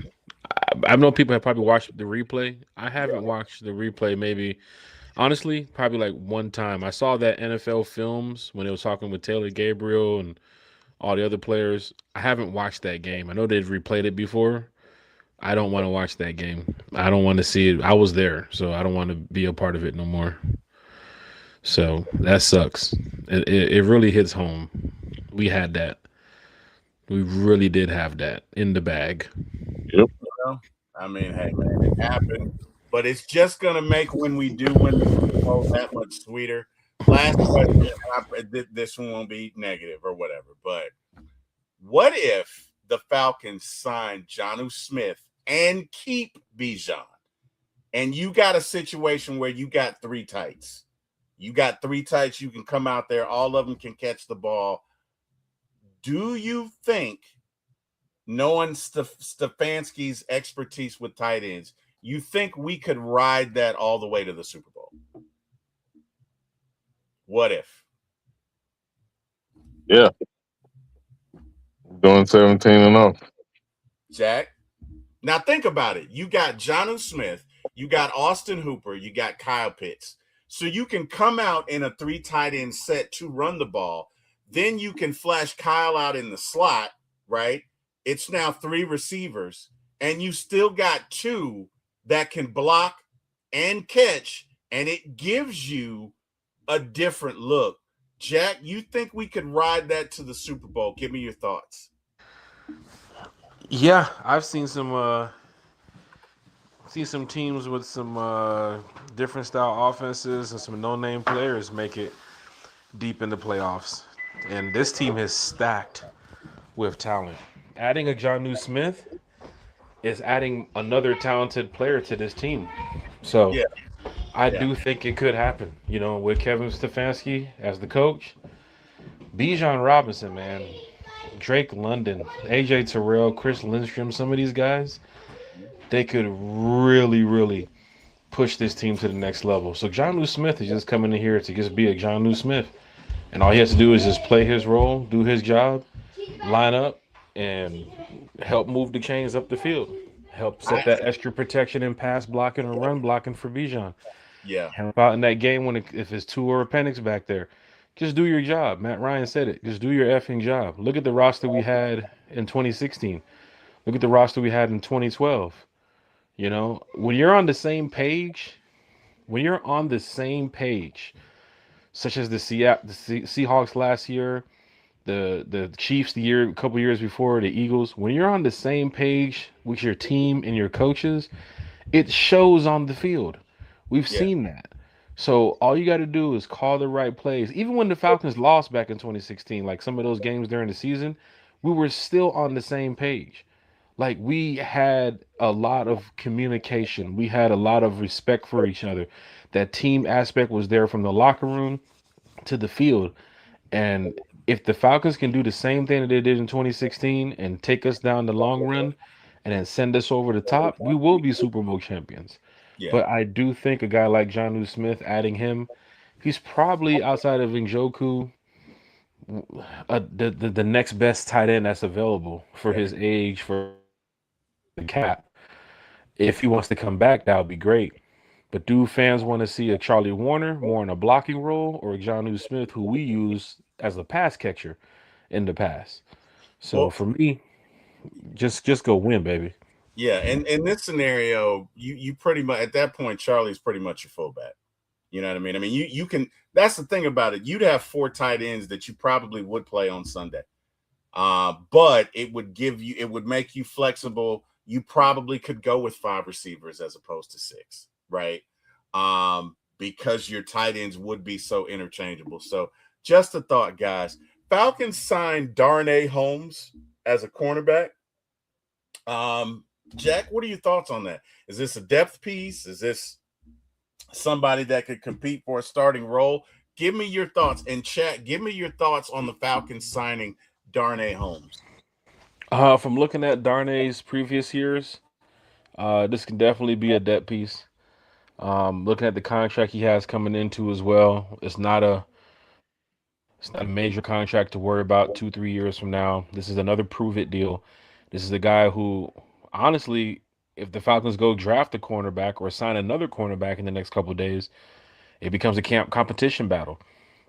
Speaker 3: I know people have probably watched the replay. I haven't watched the replay. Maybe, honestly, probably like one time. I saw that NFL Films when they was talking with Taylor Gabriel and all the other players. I haven't watched that game. I know they've replayed it before. I don't want to watch that game. I don't want to see it. I was there, so I don't want to be a part of it no more. So that sucks. It really hits home. We had that. We really did have that in the bag.
Speaker 4: Yep.
Speaker 1: You know? I mean, hey man, it happened, but it's just gonna make when we do win the Super Bowl that much sweeter. Last question, this one won't be negative or whatever, but what if the Falcons sign Jonnu Smith and keep Bijan? And you got a situation where you got three tights. You got three tights. You can come out there. All of them can catch the ball. Do you think, knowing Stefanski's expertise with tight ends, you think we could ride that all the way to the Super Bowl? What if?
Speaker 4: Yeah. Doing 17-0.
Speaker 1: Jack? Now think about it. You got Jonnu Smith, you got Austin Hooper, you got Kyle Pitts. So you can come out in a three tight end set to run the ball. Then you can flash Kyle out in the slot, right? It's now three receivers, and you still got two that can block and catch, and it gives you a different look. Jack, you think we could ride that to the Super Bowl? Give me your thoughts.
Speaker 3: Yeah, I've seen some teams with some different style offenses and some no name players make it deep in the playoffs. And this team is stacked with talent. Adding a Jonnu Smith is adding another talented player to this team. So
Speaker 1: Yeah,
Speaker 3: I
Speaker 1: yeah,
Speaker 3: do think it could happen. You know, with Kevin Stefanski as the coach, Bijan Robinson, man, Drake London, AJ Terrell, Chris Lindstrom, some of these guys, they could really, really push this team to the next level. So Jonnu Smith is just coming in here to just be a Jonnu Smith. And all he has to do is just play his role, do his job, line up, and help move the chains up the field. Help set
Speaker 1: I
Speaker 3: that extra protection and pass blocking or run blocking for Bijan.
Speaker 1: yeah,
Speaker 3: Help out in that game if it's two or a Penix back there. Just do your job. Matt Ryan said it. Just do your effing job. Look at the roster we had in 2016. Look at the roster we had in 2012. You know, when you're on the same page, when you're on the same page, such as the Seahawks last year, the Chiefs the year a couple years before, the Eagles, when you're on the same page with your team and your coaches, it shows on the field. We've
Speaker 1: yeah,
Speaker 3: seen that. So all you got to do is call the right plays. Even when the Falcons lost back in 2016, like some of those games during the season, we were still on the same page. Like we had a lot of communication. We had a lot of respect for each other. That team aspect was there from the locker room to the field. And if the Falcons can do the same thing that they did in 2016 and take us down the long run and then send us over the top, we will be Super Bowl champions.
Speaker 1: yeah.
Speaker 3: But I do think a guy like Jonnu Smith, adding him, he's probably outside of Njoku, the next best tight end that's available for
Speaker 1: Yeah.
Speaker 3: his age, for the cap. If he wants to come back, that would be great. But do fans want to see a Charlie Warner more in a blocking role or a Jonnu Smith, who we use as a pass catcher in the past? So
Speaker 1: Well,
Speaker 3: for me, just go win, baby.
Speaker 1: yeah, and in this scenario, you pretty much at that point, Charlie's pretty much your fullback. You know what I mean? I mean, you can. That's the thing about it. You'd have four tight ends that you probably would play on Sunday, but it would make you flexible. You probably could go with five receivers as opposed to six, right? Because your tight ends would be so interchangeable. So, just a thought, guys. Falcons signed Darnay Holmes as a cornerback. Um, Jack, what are your thoughts on that? Is this a depth piece? Is this somebody that could compete for a starting role? Give me your thoughts in chat. Give me your thoughts on the Falcons signing Darnay Holmes.
Speaker 3: From looking at Darnay's previous years, this can definitely be a depth piece. Looking at the contract he has coming into as well, it's not a major contract to worry about 2, 3 years from now. This is another prove it deal. This is a guy who, honestly, if the Falcons go draft a cornerback or sign another cornerback in the next couple of days, it becomes a camp competition battle.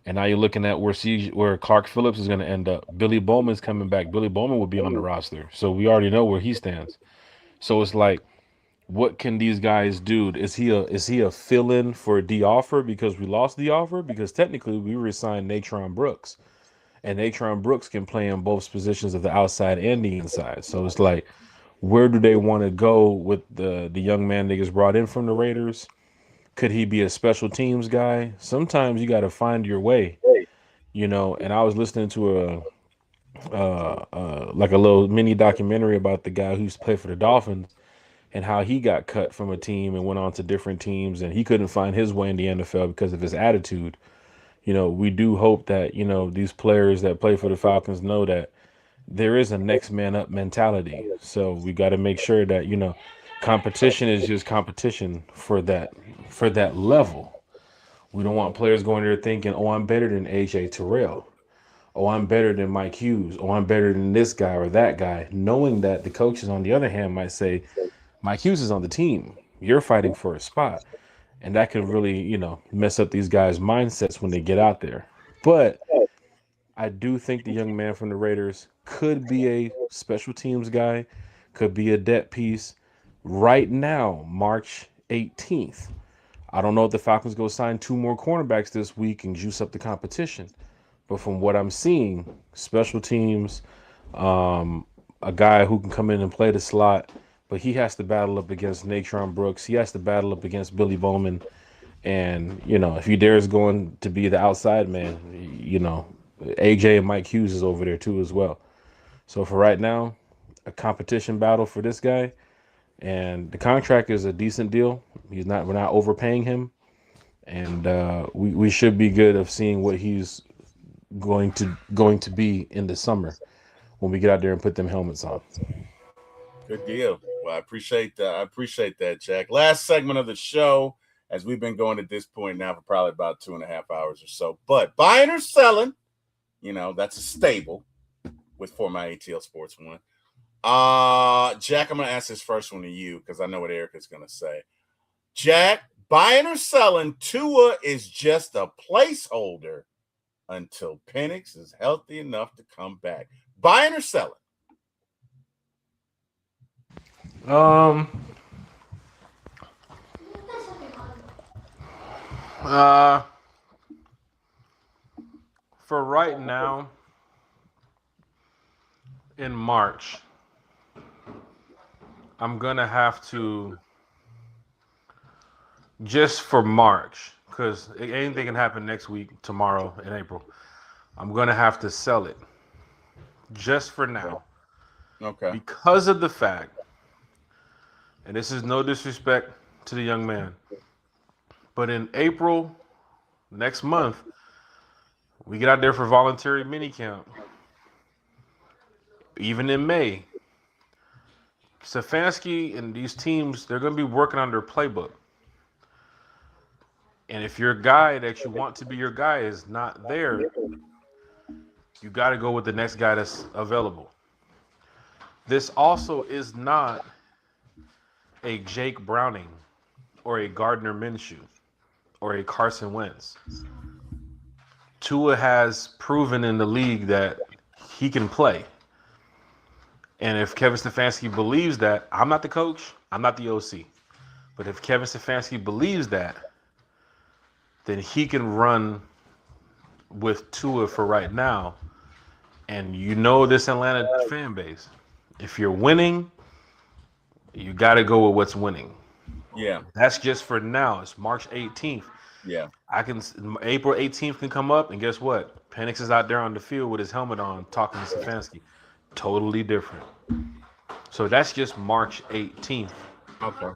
Speaker 3: And now you're looking at where Clark Phillips is going to end up. Billy Bowman's coming back. Billy Bowman will be on the roster, so we already know where he stands. So it's like, what can these guys do? Is he a fill in for D offer because we lost D offer? Because technically we resigned Natron Brooks. and Atron Brooks can play in both positions of the outside and the inside. So it's like, where do they want to go with the young man that gets brought in from the Raiders? Could he be a special teams guy? Sometimes you got to find your way, you know. And I was listening to like a little mini documentary about the guy who used to play for the Dolphins and how he got cut from a team and went on to different teams, and he couldn't find his way in the NFL because of his attitude. You know, we do hope that, you know, these players that play for the Falcons know that there is a next man up mentality. So we got to make sure that, you know, competition is just competition for that level. We don't want players going there thinking, "Oh, I'm better than AJ Terrell. Oh, I'm better than Mike Hughes. Oh, I'm better than this guy or that guy," knowing that the coaches on the other hand might say, "Mike Hughes is on the team. You're fighting for a spot." And that can really, you know, mess up these guys' mindsets when they get out there. But I do think the young man from the Raiders could be a special teams guy, could be a depth piece. Right now, March 18th. I don't know if the Falcons go sign two more cornerbacks this week and juice up the competition. But from what I'm seeing, special teams, a guy who can come in and play the slot, but he has to battle up against Natron Brooks. He has to battle up against Billy Bowman. And, you know, if he dares going to be the outside man, you know, AJ and Mike Hughes is over there too as well. So for right now, a competition battle for this guy. And the contract is a decent deal. We're not overpaying him. And we should be good of seeing what he's going to be in the summer when we get out there and put them helmets on.
Speaker 1: Good deal. Well, I appreciate that. I appreciate that, Jack. Last segment of the show, as we've been going at this point now for probably about 2.5 hours or so. But buying or selling, you know, that's a stable with For My ATL Sports One. Jack, I'm going to ask this first one to you because I know what Erica's going to say. Jack, buying or selling, Tua is just a placeholder until Penix is healthy enough to come back. Buying or selling?
Speaker 3: For right now, in March, I'm gonna have to, just for March, because anything can happen next week, tomorrow, in April. I'm gonna have to sell it just for now.
Speaker 1: Okay.
Speaker 3: Because of the fact, and this is no disrespect to the young man, but in April, next month, we get out there for voluntary minicamp. Even in May, Stefanski and these teams, they're going to be working on their playbook. And if your guy that you want to be your guy is not there, you got to go with the next guy that's available. This also is not a Jake Browning or a Gardner Minshew or a Carson Wentz. Tua has proven in the league that he can play. And if Kevin Stefanski believes that, I'm not the coach, I'm not the OC. But if Kevin Stefanski believes that, then he can run with Tua for right now. And you know this Atlanta fan base. If you're winning, you got to go with what's winning.
Speaker 1: Yeah.
Speaker 3: That's just for now. It's March 18th.
Speaker 1: Yeah.
Speaker 3: April 18th can come up, and guess what? Penix is out there on the field with his helmet on talking to Stefanski. Totally different. So that's just March 18th.
Speaker 1: Okay.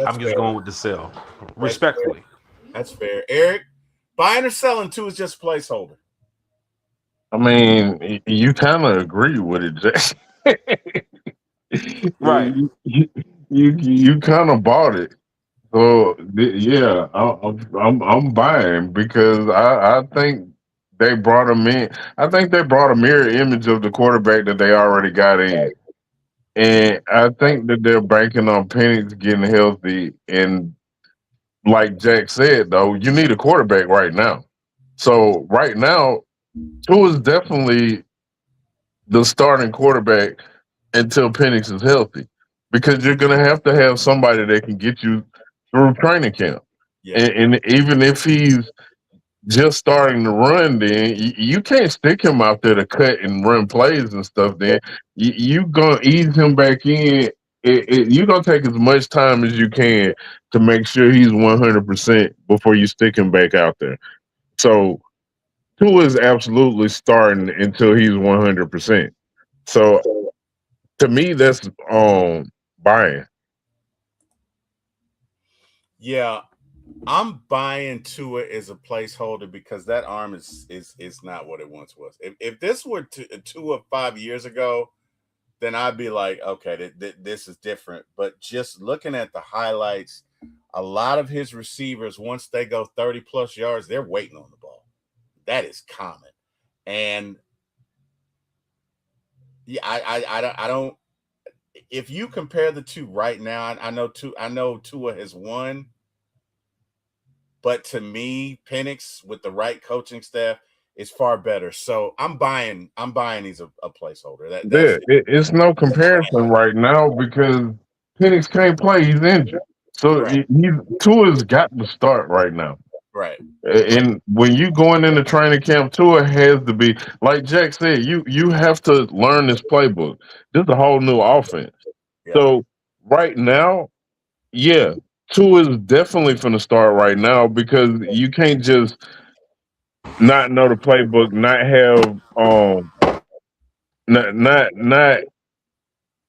Speaker 3: I'm just going with the sell. Respectfully.
Speaker 1: That's fair. Eric, buying or selling Tua is just a placeholder.
Speaker 4: I mean, you kind of agree with it, Jack.
Speaker 3: Right.
Speaker 4: You kind of bought it. So yeah, I'm buying because I think they brought him in. I think they brought a mirror image of the quarterback that they already got in, and I think that they're banking on Penix getting healthy. And like Jack said, though, you need a quarterback right now. So right now, Tua is definitely the starting quarterback until Penix is healthy, because you're going to have somebody that can get you through training camp.
Speaker 1: Yeah.
Speaker 4: And even if he's just starting to run, then you can't stick him out there to cut and run plays and stuff. Then you gonna ease him back in. You gonna take as much time as you can to make sure he's 100% before you stick him back out there. So Tua is absolutely starting until he's 100%. So to me, that's buying.
Speaker 1: Yeah, I'm buying Tua as a placeholder because that arm is not what it once was. If this were Tua 5 years ago, then I'd be like, okay, this is different. But just looking at the highlights, a lot of his receivers, once they go 30 plus yards, they're waiting on the ball. That is common. And yeah, I don't. If you compare the two right now, I know Tua has won, but to me, Penix with the right coaching staff is far better. So I'm buying. He's a placeholder.
Speaker 4: Yeah, it's no comparison right now because Penix can't play; he's injured. So
Speaker 1: right,
Speaker 4: Tua's got to start right now.
Speaker 1: right,
Speaker 4: And when you going into training camp, Tua has to be like Jack said. You have to learn this playbook. This is a whole new offense.
Speaker 1: yeah,
Speaker 4: So right now, yeah, Tua is definitely going to start right now because you can't just not know the playbook, not have not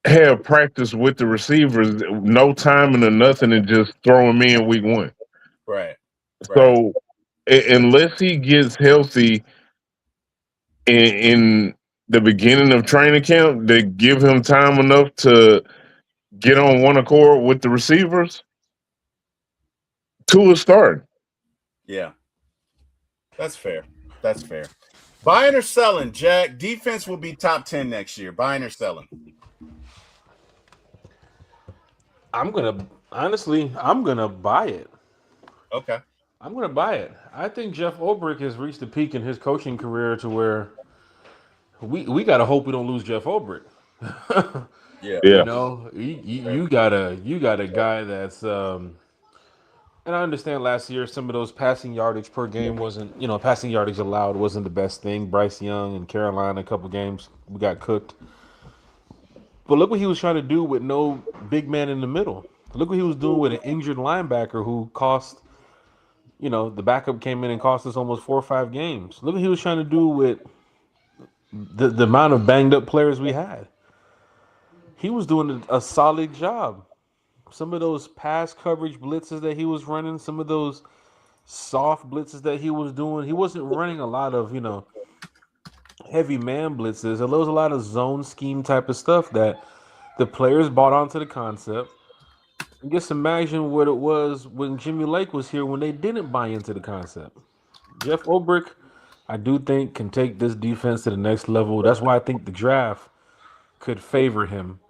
Speaker 4: have practice with the receivers, no timing or nothing, and just throw them in week one.
Speaker 1: right, right,
Speaker 4: So unless he gets healthy in the beginning of training camp, they give him time enough to get on one accord with the receivers, to a start.
Speaker 1: yeah. That's fair. That's fair. Buying or selling, Jack? Defense will be top 10 next year. Buying or selling?
Speaker 3: I'm gonna buy it.
Speaker 1: Okay.
Speaker 3: I'm gonna buy it. I think Jeff Ulbrich has reached the peak in his coaching career to where we gotta hope we don't lose Jeff Ulbrich.
Speaker 1: Yeah.
Speaker 3: You
Speaker 4: Yeah,
Speaker 3: know, you got a guy that's and I understand last year some of those passing yardage per game wasn't, passing yardage allowed wasn't the best thing. Bryce Young and Carolina, a couple games we got cooked. But look what he was trying to do with no big man in the middle. Look what he was doing with an injured linebacker who cost, the backup came in and cost us almost 4 or 5 games. Look what he was trying to do with the amount of banged up players we had. He was doing a solid job. Some of those pass coverage blitzes that he was running, some of those soft blitzes that he was doing, he wasn't running a lot of, heavy man blitzes. There was a lot of zone scheme type of stuff that the players bought onto the concept. And just imagine what it was when Jimmy Lake was here when they didn't buy into the concept. Jeff Ulbrich, I do think, can take this defense to the next level. That's why I think the draft could favor him.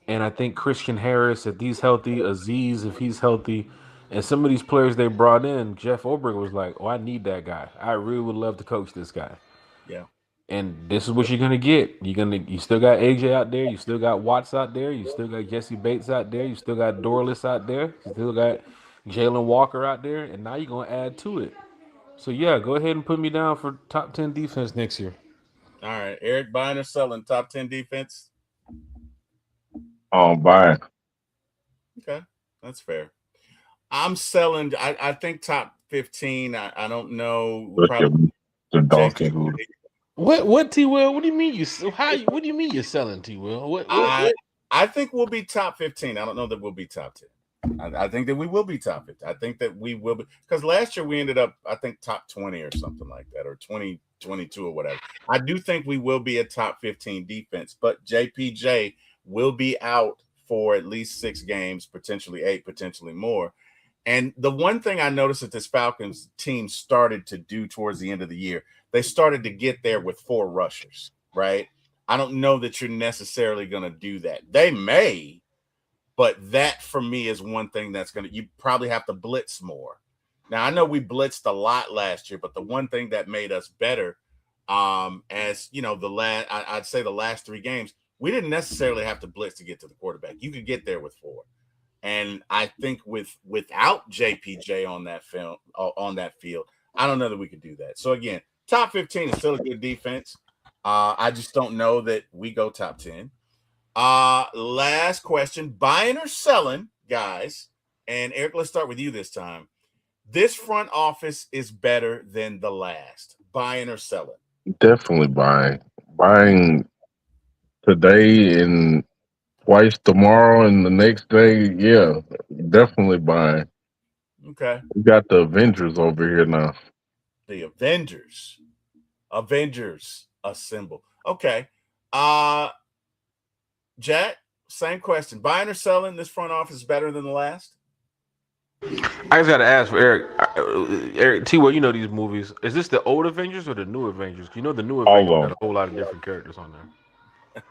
Speaker 3: And I think Christian Harris, if he's healthy, Aziz, if he's healthy, and some of these players they brought in, Jeff Ulbrich was like, "Oh, I need that guy. I really would love to coach this guy."
Speaker 1: Yeah.
Speaker 3: And this is what you're gonna get. You still got AJ out there, you still got Watts out there, you still got Jesse Bates out there, you still got Dorless out there, you still got Jalen Walker out there, and now you're gonna add to it. So yeah, go ahead and put me down for top 10 defense next year.
Speaker 1: All right. Eric, buying or selling top 10 defense?
Speaker 4: buying.
Speaker 1: Okay. That's fair. I'm selling. I think top 15. I don't know.
Speaker 4: Look at
Speaker 1: Probably
Speaker 4: the donkey
Speaker 1: Jason.
Speaker 4: who
Speaker 3: What T-Will? What do you mean what do you mean you're selling T-Will?
Speaker 1: I think we'll be top 15. I don't know that we'll be top 10. I think that we will be top 15. I think that we will be, because last year we ended up, I think, top 20 or something like that, or 20, 22 or whatever. I do think we will be a top 15 defense, but JPJ will be out for at least 6 games, potentially 8, potentially more. And the one thing I noticed that this Falcons team started to do towards the end of the year, they started to get there with 4 rushers, right? I don't know that you're necessarily going to do that. They may, but that for me is one thing that's you probably have to blitz more. Now, I know we blitzed a lot last year, but the one thing that made us better, as you know, I'd say the last 3 games, we didn't necessarily have to blitz to get to the quarterback. You could get there with 4. And I think without JPJ on that field, I don't know that we could do that. So again, top 15 is still a good defense. I just don't know that we go top 10. Last question: buying or selling, guys? And Eric, let's start with you this time. This front office is better than the last. Buying or selling?
Speaker 4: Definitely buying. Buying today and twice tomorrow and the next day. Yeah, definitely buying.
Speaker 1: Okay.
Speaker 4: We got the Avengers over here now.
Speaker 1: The Avengers. Avengers assemble. Okay. Uh Jack, same question. Buying or selling, this front office is better than the last?
Speaker 3: I just got to ask for Eric. Eric T-Wil, you know these movies. Is this the old Avengers or the new Avengers? You know the new Avengers
Speaker 4: All
Speaker 3: got
Speaker 4: of
Speaker 3: a whole lot of different characters on there.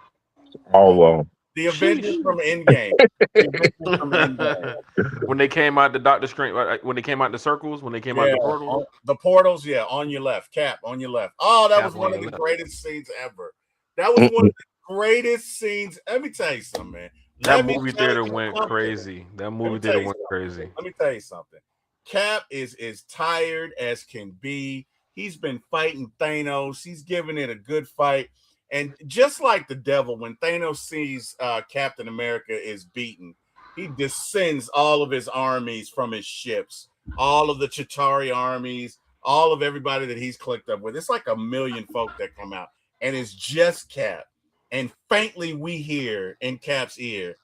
Speaker 4: all of
Speaker 1: The Avengers from Endgame. The Avengers from Endgame.
Speaker 3: When they came out the Doctor Strange, when they came out the circles, when they came out
Speaker 1: Yeah,
Speaker 3: the portals.
Speaker 1: the portals, yeah, on your left. Cap, on your left. Oh, that
Speaker 3: Cap
Speaker 1: was
Speaker 3: on
Speaker 1: one of
Speaker 3: your
Speaker 1: the
Speaker 3: left.
Speaker 1: greatest scenes ever. That was one of the greatest scenes. Let me tell you something, man.
Speaker 3: That
Speaker 1: Let me
Speaker 3: movie
Speaker 1: tell
Speaker 3: theater
Speaker 1: you
Speaker 3: went
Speaker 1: something.
Speaker 3: crazy. That
Speaker 1: Let
Speaker 3: movie
Speaker 1: me tell
Speaker 3: theater
Speaker 1: you
Speaker 3: went
Speaker 1: something.
Speaker 3: crazy.
Speaker 1: Let me tell you something. Cap is tired as can be. He's been fighting Thanos. He's giving it a good fight. And just like the devil, when Thanos sees Captain America is beaten, he descends all of his armies from his ships, all of the Chitauri armies, all of everybody that he's clicked up with. It's like 1 million folk that come out, and it's just Cap. And faintly we hear in Cap's ear,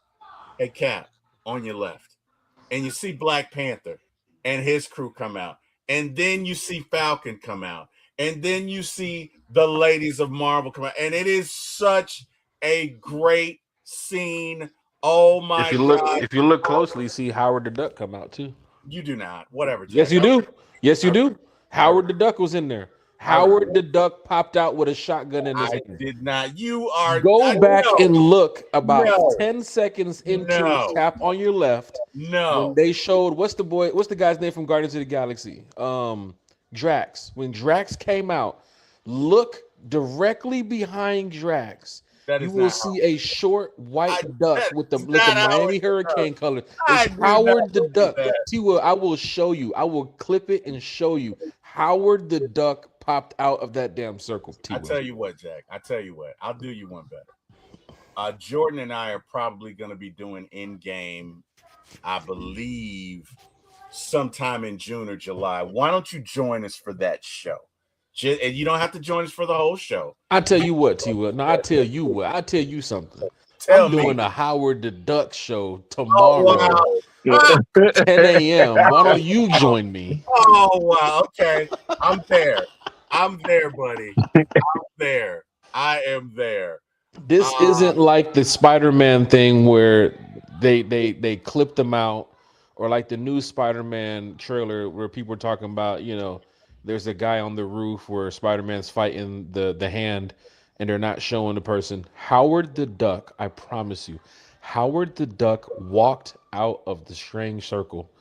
Speaker 1: "Hey, Cap, on your left." And you see Black Panther and his crew come out. And then you see Falcon come out. And then you see the ladies of Marvel come out. And it is such a great scene. Oh my God.
Speaker 3: If you look closely, you see Howard the Duck come out too.
Speaker 1: You do not. Whatever,
Speaker 3: Yes,
Speaker 1: Jack.
Speaker 3: you do. Yes, you do. Howard the Duck was in there. Howard the Duck popped out with a shotgun in his
Speaker 1: I
Speaker 3: hand.
Speaker 1: did not. You are.
Speaker 3: Go back
Speaker 1: no,
Speaker 3: and look about
Speaker 1: No.
Speaker 3: 10 seconds into
Speaker 1: No.
Speaker 3: Cap on your left. When
Speaker 1: No.
Speaker 3: they showed what's the guy's name from Guardians of the Galaxy? Drax. When Drax came out, look directly behind Drax.
Speaker 1: That
Speaker 3: You
Speaker 1: is
Speaker 3: will
Speaker 1: not
Speaker 3: see a short white duck
Speaker 1: that
Speaker 3: with the
Speaker 1: is
Speaker 3: with the
Speaker 1: not how
Speaker 3: Miami
Speaker 1: it
Speaker 3: Hurricane color.
Speaker 1: I
Speaker 3: It's
Speaker 1: did
Speaker 3: Howard
Speaker 1: not
Speaker 3: the
Speaker 1: do
Speaker 3: Duck.
Speaker 1: that.
Speaker 3: T-Will, I will show you. I will clip it and show you. Howard the Duck popped out of that damn circle.
Speaker 1: I
Speaker 3: T-Will.
Speaker 1: tell you what, Jack. I tell you what. I'll do you one better. Jordan and I are probably going to be doing in game, I believe, sometime in June or July. Why don't you join us for that show? And you don't have to join us for the whole show.
Speaker 3: I tell you what, T-Will. No, I tell you what. I tell you something.
Speaker 1: Tell
Speaker 3: I'm
Speaker 1: me.
Speaker 3: doing a Howard the Duck show
Speaker 1: Oh,
Speaker 3: tomorrow,
Speaker 1: wow.
Speaker 3: 10 a.m. Why don't you join me?
Speaker 1: Oh, wow. Okay. I'm there. I'm there, buddy. I'm there. I am there.
Speaker 3: This isn't like the Spider-Man thing where they clipped them out, or like the new Spider-Man trailer where people are talking about, there's a guy on the roof where Spider-Man's fighting the hand and they're not showing the person. Howard the Duck, I promise you, Howard the Duck walked out of the strange circle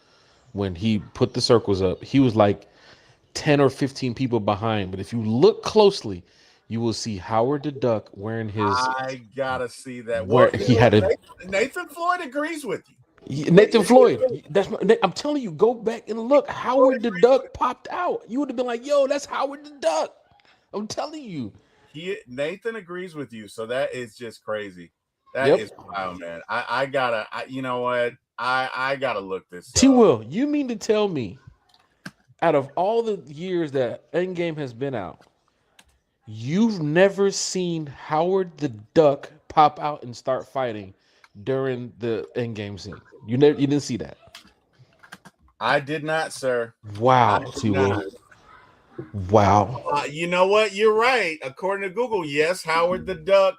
Speaker 3: when he put the circles up. He was like 10 or 15 people behind, but if you look closely, you will see Howard the Duck wearing his.
Speaker 1: I gotta see that.
Speaker 3: Where he had a
Speaker 1: Nathan Floyd agrees with you.
Speaker 3: Nathan Floyd. I'm telling you, go back and look. Howard the Duck popped out. You would have been like, "Yo, that's Howard the Duck." I'm telling you.
Speaker 1: Nathan agrees with you, so that is just crazy. That is wild, man. I gotta. You know what? I gotta look this up.
Speaker 3: T-Will, you mean to tell me, out of all the years that Endgame has been out, you've never seen Howard the Duck pop out and start fighting during the Endgame scene? You didn't see that?
Speaker 1: I did not, sir.
Speaker 3: Wow, T-Will. Wow.
Speaker 1: You know what? You're right. According to Google, yes, Howard the Duck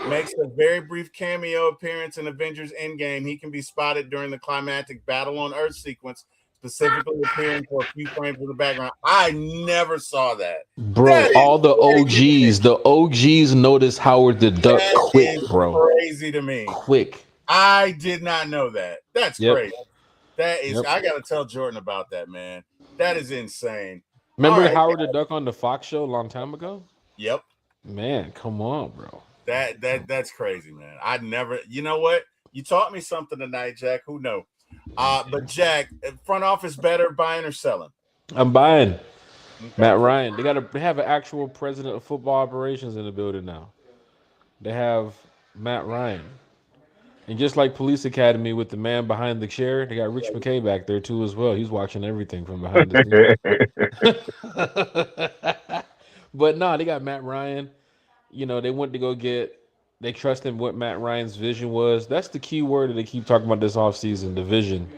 Speaker 1: makes a very brief cameo appearance in Avengers Endgame. He can be spotted during the climactic battle on Earth sequence, specifically appearing for a few frames in the background. I never saw that.
Speaker 3: Bro, all the OGs noticed Howard the Duck quick, bro.
Speaker 1: Crazy to me.
Speaker 3: Quick.
Speaker 1: I did not know that. That's crazy. That is, I got to tell Jordan about that, man. That is insane.
Speaker 3: Remember Howard the Duck on the Fox show a long time ago?
Speaker 1: Yep.
Speaker 3: Man, come on, bro.
Speaker 1: That's crazy, man. I never, you know what? You taught me something tonight, Jack. Who knows? But Jack, front office better, buying or selling?
Speaker 3: I'm buying.
Speaker 1: Okay.
Speaker 3: Matt Ryan. They have an actual president of football operations in the building now. They have Matt Ryan. And just like Police Academy with the man behind the chair, they got Rich McKay back there too as well. He's watching everything from behind the scenes. But no, they got Matt Ryan. You know, they went to go get. They trust in what Matt Ryan's vision was. That's the key word that they keep talking about this offseason, the vision.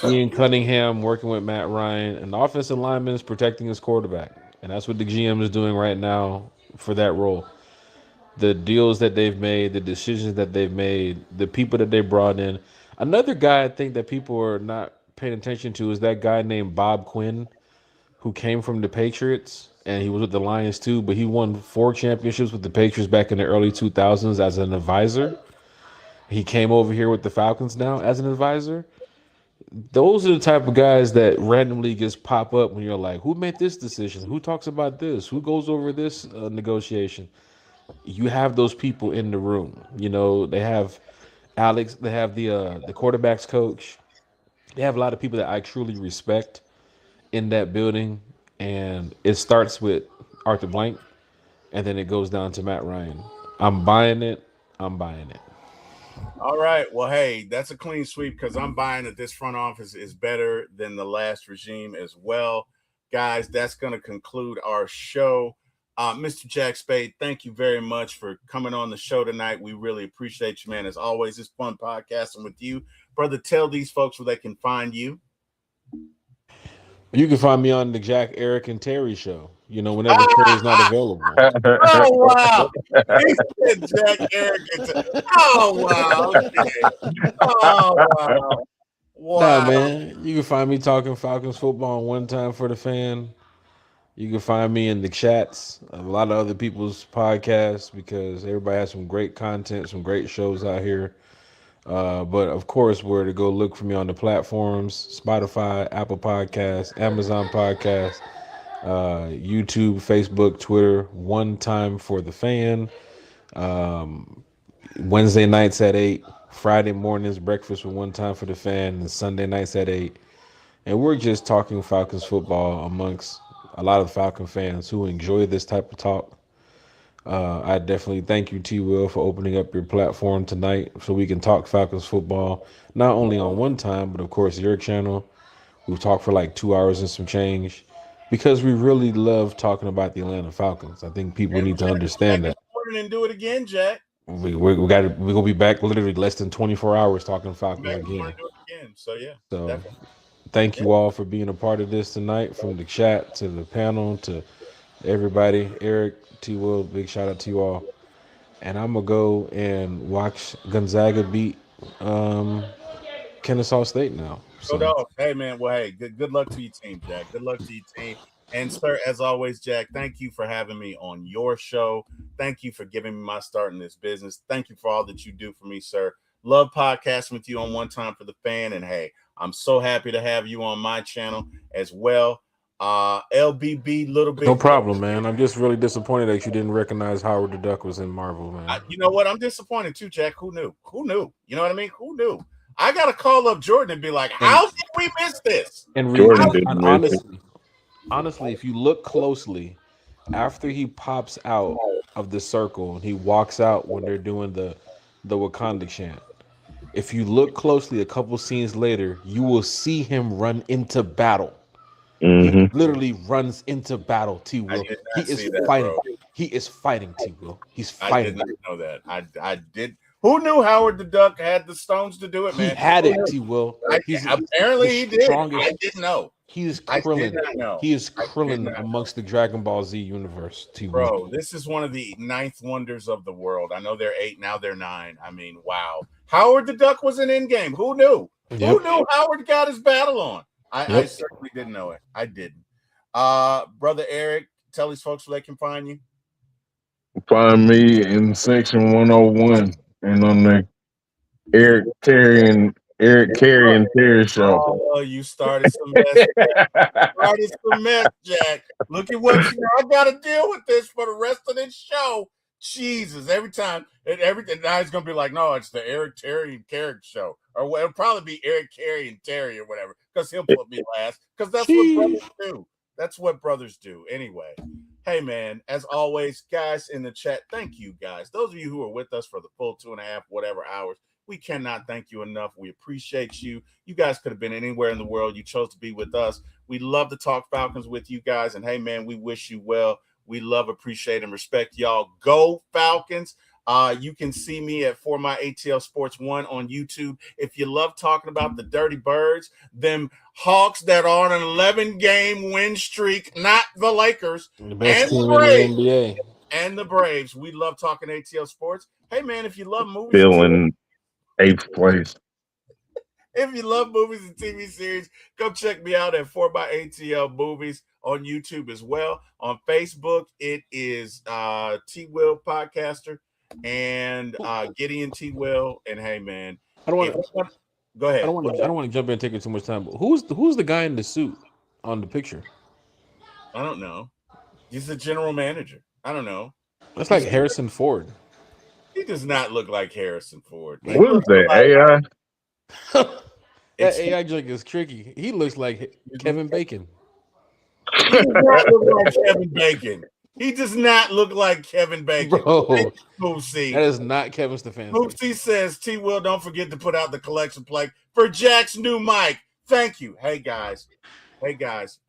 Speaker 3: Ian Cunningham working with Matt Ryan, and the offensive lineman is protecting his quarterback. And that's what the GM is doing right now for that role. The deals that they've made, the decisions that they've made, the people that they brought in. Another guy I think that people are not paying attention to is that guy named Bob Quinn, who came from the Patriots, and he was with the Lions too, but he won 4 championships with the Patriots back in the early 2000s as an advisor. He came over here with the Falcons now as an advisor. Those are the type of guys that randomly just pop up when you're like, who made this decision? Who talks about this? Who goes over this negotiation? You have those people in the room. You know, they have Alex, they have the quarterbacks coach. They have a lot of people that I truly respect in that building, and it starts with Arthur Blank, and then it goes down to Matt Ryan. I'm buying it. I'm buying it.
Speaker 1: All right. Well, hey, that's a clean sweep because I'm buying that this front office is better than the last regime as well. Guys, that's going to conclude our show. Mr. Jack Spade, thank you very much for coming on the show tonight. We really appreciate you, man. As always, it's fun podcasting with you. Brother, tell these folks where they can find you.
Speaker 3: You can find me on the Jack, Eric, and Terry show. You know, whenever Terry's not available.
Speaker 1: Oh, wow. He said Jack, Eric, and oh, wow. Okay. Oh, wow. Wow.
Speaker 3: Nah, man. You can find me talking Falcons football on One Time for the Fan. You can find me in the chats of a lot of other people's podcasts because everybody has some great content, some great shows out here. But of course, where to go look for me on the platforms: Spotify, Apple Podcasts, Amazon Podcasts, YouTube, Facebook, Twitter. One Time for the Fan. Wednesday nights at 8, Friday mornings breakfast with One Time for the Fan, and Sunday nights at 8. And we're just talking Falcons football amongst a lot of Falcon fans who enjoy this type of talk. I definitely thank you, T-Wil, for opening up your platform tonight so we can talk Falcons football, not only on One Time, but of course your channel. We've talked for like 2 hours and some change because we really love talking about the Atlanta Falcons. I think people need to understand that.
Speaker 1: And do it again, Jack.
Speaker 3: We're gonna be back literally less than 24 hours talking Falcons again.
Speaker 1: So yeah.
Speaker 3: So
Speaker 1: definitely.
Speaker 3: thank you all for being a part of this tonight, from the chat to the panel to everybody. Eric, T-Wil, big shout out to you all. And I'm gonna go and watch Gonzaga beat Kennesaw State now.
Speaker 1: So. Go dog. Hey man, well hey, good luck to your team, Jack. Good luck to your team. And sir, as always, Jack, thank you for having me on your show. Thank you for giving me my start in this business. Thank you for all that you do for me, sir. Love podcasting with you on One Time for the Fan. And hey, I'm so happy to have you on my channel as well. LBB, little bit.
Speaker 3: No problem, man. I'm just really disappointed that you didn't recognize Howard the Duck was in Marvel, man.
Speaker 1: You know what? I'm disappointed too, Jack. Who knew? Who knew? You know what I mean? Who knew? I got to call up Jordan and be like, how did we miss this?
Speaker 3: And honestly, if you look closely, after he pops out of the circle and he walks out when they're doing the Wakanda chant, if you look closely a couple scenes later, you will see him run into battle.
Speaker 4: Mm-hmm.
Speaker 3: He literally runs into battle, T-Wil. He is fighting.
Speaker 1: Bro.
Speaker 3: He is fighting, T-Wil. He's fighting.
Speaker 1: I did not know that. I did. Who knew Howard the Duck had the stones to do it, man?
Speaker 3: He had it, T-Wil.
Speaker 1: Apparently he did. I didn't know.
Speaker 3: He is Krillin. He is Krillin amongst the Dragon Ball Z universe, T-Wil.
Speaker 1: Bro, this is one of the 9th wonders of the world. I know they're 8, now they're 9. I mean, wow. Howard the Duck was an Endgame. Who knew? Yep. Who knew Howard got his battle on? I certainly didn't know it. I didn't. Brother Eric, tell these folks where they can find you.
Speaker 4: Find me in section 101 and on the Eric Carey and Terry show.
Speaker 1: Oh, you started some mess. Jack. Look at what I got to deal with this for the rest of this show. Jesus, every time, everything now he's gonna be like, no, it's the Eric, Terry, and Carrick show, or it'll probably be Eric, Carey, and Terry, or whatever, because he'll put me last, because that's what brothers do. That's what brothers do. Anyway, hey, man, as always, guys in the chat, thank you, guys. Those of you who are with us for the full 2.5, whatever hours, we cannot thank you enough. We appreciate you. You guys could have been anywhere in the world. You chose to be with us. We love to talk Falcons with you guys. And, hey, man, we wish you well. We love, appreciate, and respect y'all. Go Falcons. You can see me at For My ATL Sports 1 on YouTube. If you love talking about the Dirty Birds, them Hawks that are on an 11-game win streak, not the Lakers,
Speaker 3: The best
Speaker 1: and
Speaker 3: team
Speaker 1: the Braves,
Speaker 3: in the NBA.
Speaker 1: and the Braves. We love talking ATL Sports. Hey, man, if you love movies,
Speaker 4: Still in 8th place.
Speaker 1: if you love movies and TV series, go check me out at 4xATL Movies on YouTube as well. On Facebook, it is T-Wil Podcaster and Gideon T-Wil. And hey, man,
Speaker 3: I don't want.
Speaker 1: Go ahead.
Speaker 3: I don't want to jump in and take too much time. But who's the guy in the suit on the picture?
Speaker 1: I don't know. He's the general manager. I don't know.
Speaker 3: That's like Harrison Ford.
Speaker 1: He does not look like Harrison Ford. He
Speaker 4: What is
Speaker 1: looks
Speaker 4: that,
Speaker 1: like-
Speaker 4: AI?
Speaker 3: That AI joke is tricky. He looks like Kevin Bacon.
Speaker 1: He does not look like Kevin Bacon. He does not look like Kevin Bacon.
Speaker 3: Bro,
Speaker 1: Moosey.
Speaker 3: that is not Kevin Stefanski.
Speaker 1: Moosey says, T-Will, don't forget to put out the collection plate for Jack's new mic. Thank you. Hey, guys,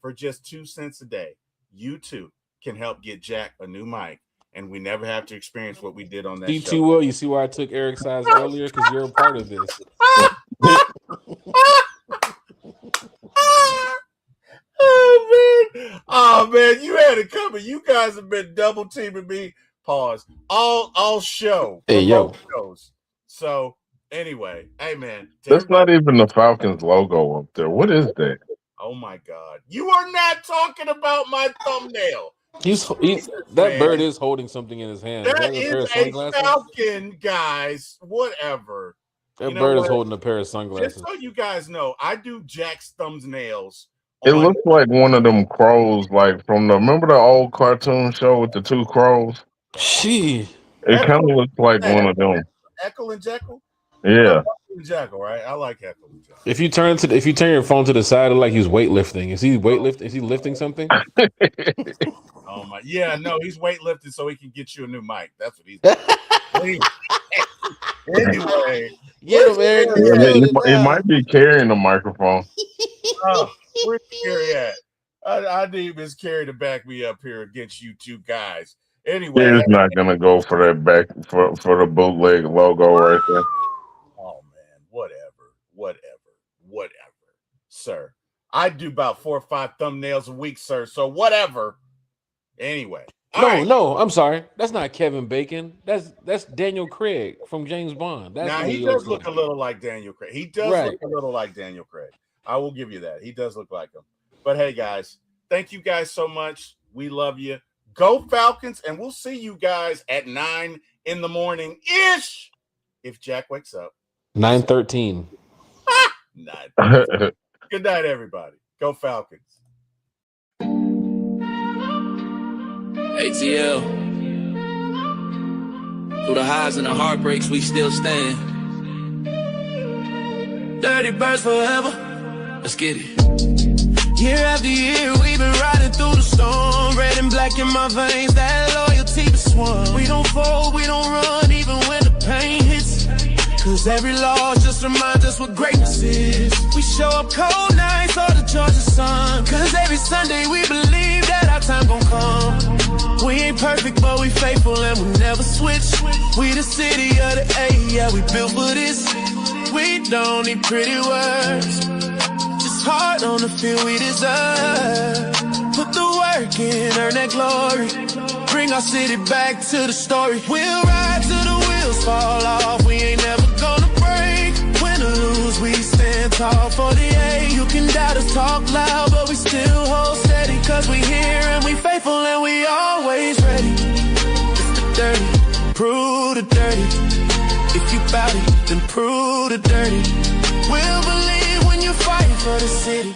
Speaker 1: for just 2 cents a day, you too can help get Jack a new mic, and we never have to experience what we did on that show.
Speaker 3: T-Will, you see why I took Eric's size earlier? Because you're a part of this.
Speaker 1: Oh man, you had it coming. You guys have been double teaming me. Pause. All show.
Speaker 3: Hey, yo.
Speaker 1: Shows. So anyway, hey man.
Speaker 4: That's not even the Falcons logo up there. What is that?
Speaker 1: Oh my God. You are not talking about my thumbnail.
Speaker 3: That bird is holding something in his hand.
Speaker 1: That
Speaker 3: a pair of
Speaker 1: is a
Speaker 3: sunglasses?
Speaker 1: falcon, guys. Whatever.
Speaker 3: That
Speaker 1: You know
Speaker 3: bird is
Speaker 1: what?
Speaker 3: holding a pair of sunglasses.
Speaker 1: Just so you guys know, I do Jack's thumbnails.
Speaker 4: It
Speaker 1: on-
Speaker 4: looks like one of them crows, like remember the old cartoon show with the 2 crows?
Speaker 3: She.
Speaker 4: It kind of looks like one of them.
Speaker 1: Echo and Jekyll?
Speaker 4: Yeah.
Speaker 1: Echo and Jekyll, right? I like Echo and Jekyll.
Speaker 3: If you turn your phone to the side, it look like he's weightlifting. Is he weightlifting? Is he lifting something?
Speaker 1: Oh my, yeah, no, he's weightlifting so he can get you a new mic. That's what he's doing. Anyway,
Speaker 3: Get him, Eric.
Speaker 4: It might be carrying the microphone.
Speaker 1: where's Carrie at? I need Miss Carrie to back me up here against you two guys. Anyway,
Speaker 4: He's not gonna go for that back for the bootleg logo right there.
Speaker 1: oh man, whatever, sir. I do about 4 or 5 thumbnails a week, sir. So whatever. Anyway,
Speaker 3: No, I'm sorry. That's not Kevin Bacon. That's Daniel Craig from James Bond. That's
Speaker 1: now
Speaker 3: what
Speaker 1: he
Speaker 3: looks
Speaker 1: does look
Speaker 3: like.
Speaker 1: a little like Daniel Craig. He does look a little like Daniel Craig. I will give you that. He does look like him. But hey, guys, thank you guys so much. We love you. Go Falcons, and we'll see you guys at 9 in the morning ish if Jack wakes up.
Speaker 3: 9:13.
Speaker 1: 9. Good night, everybody. Go Falcons.
Speaker 5: ATL. Through the highs and the heartbreaks, we still stand. Dirty birds forever. Let's get it. Year after year, we've been riding through the storm. Red and black in my veins, that loyalty was swung. We don't fold, we don't run, even when the pain hits. Cause every loss just reminds us what greatness is. We show up cold nights or the Georgia sun. Cause every Sunday we believe that our time gon' come. We ain't perfect, but we faithful and we never switch. We the city of the A, yeah, we built for this. We don't need pretty words, just heart on the field we deserve. Put the work in, earn that glory. Bring our city back to the story. We'll ride till the wheels fall off. We ain't never gonna break. Win or lose, we stand tall. 48, you can doubt us, talk loud, but we still hold steady. Cause we here and we faithful and we always ready. It's the dirty, prove the dirty. If you bout it, then prove the dirty. We'll believe when you fight for the city.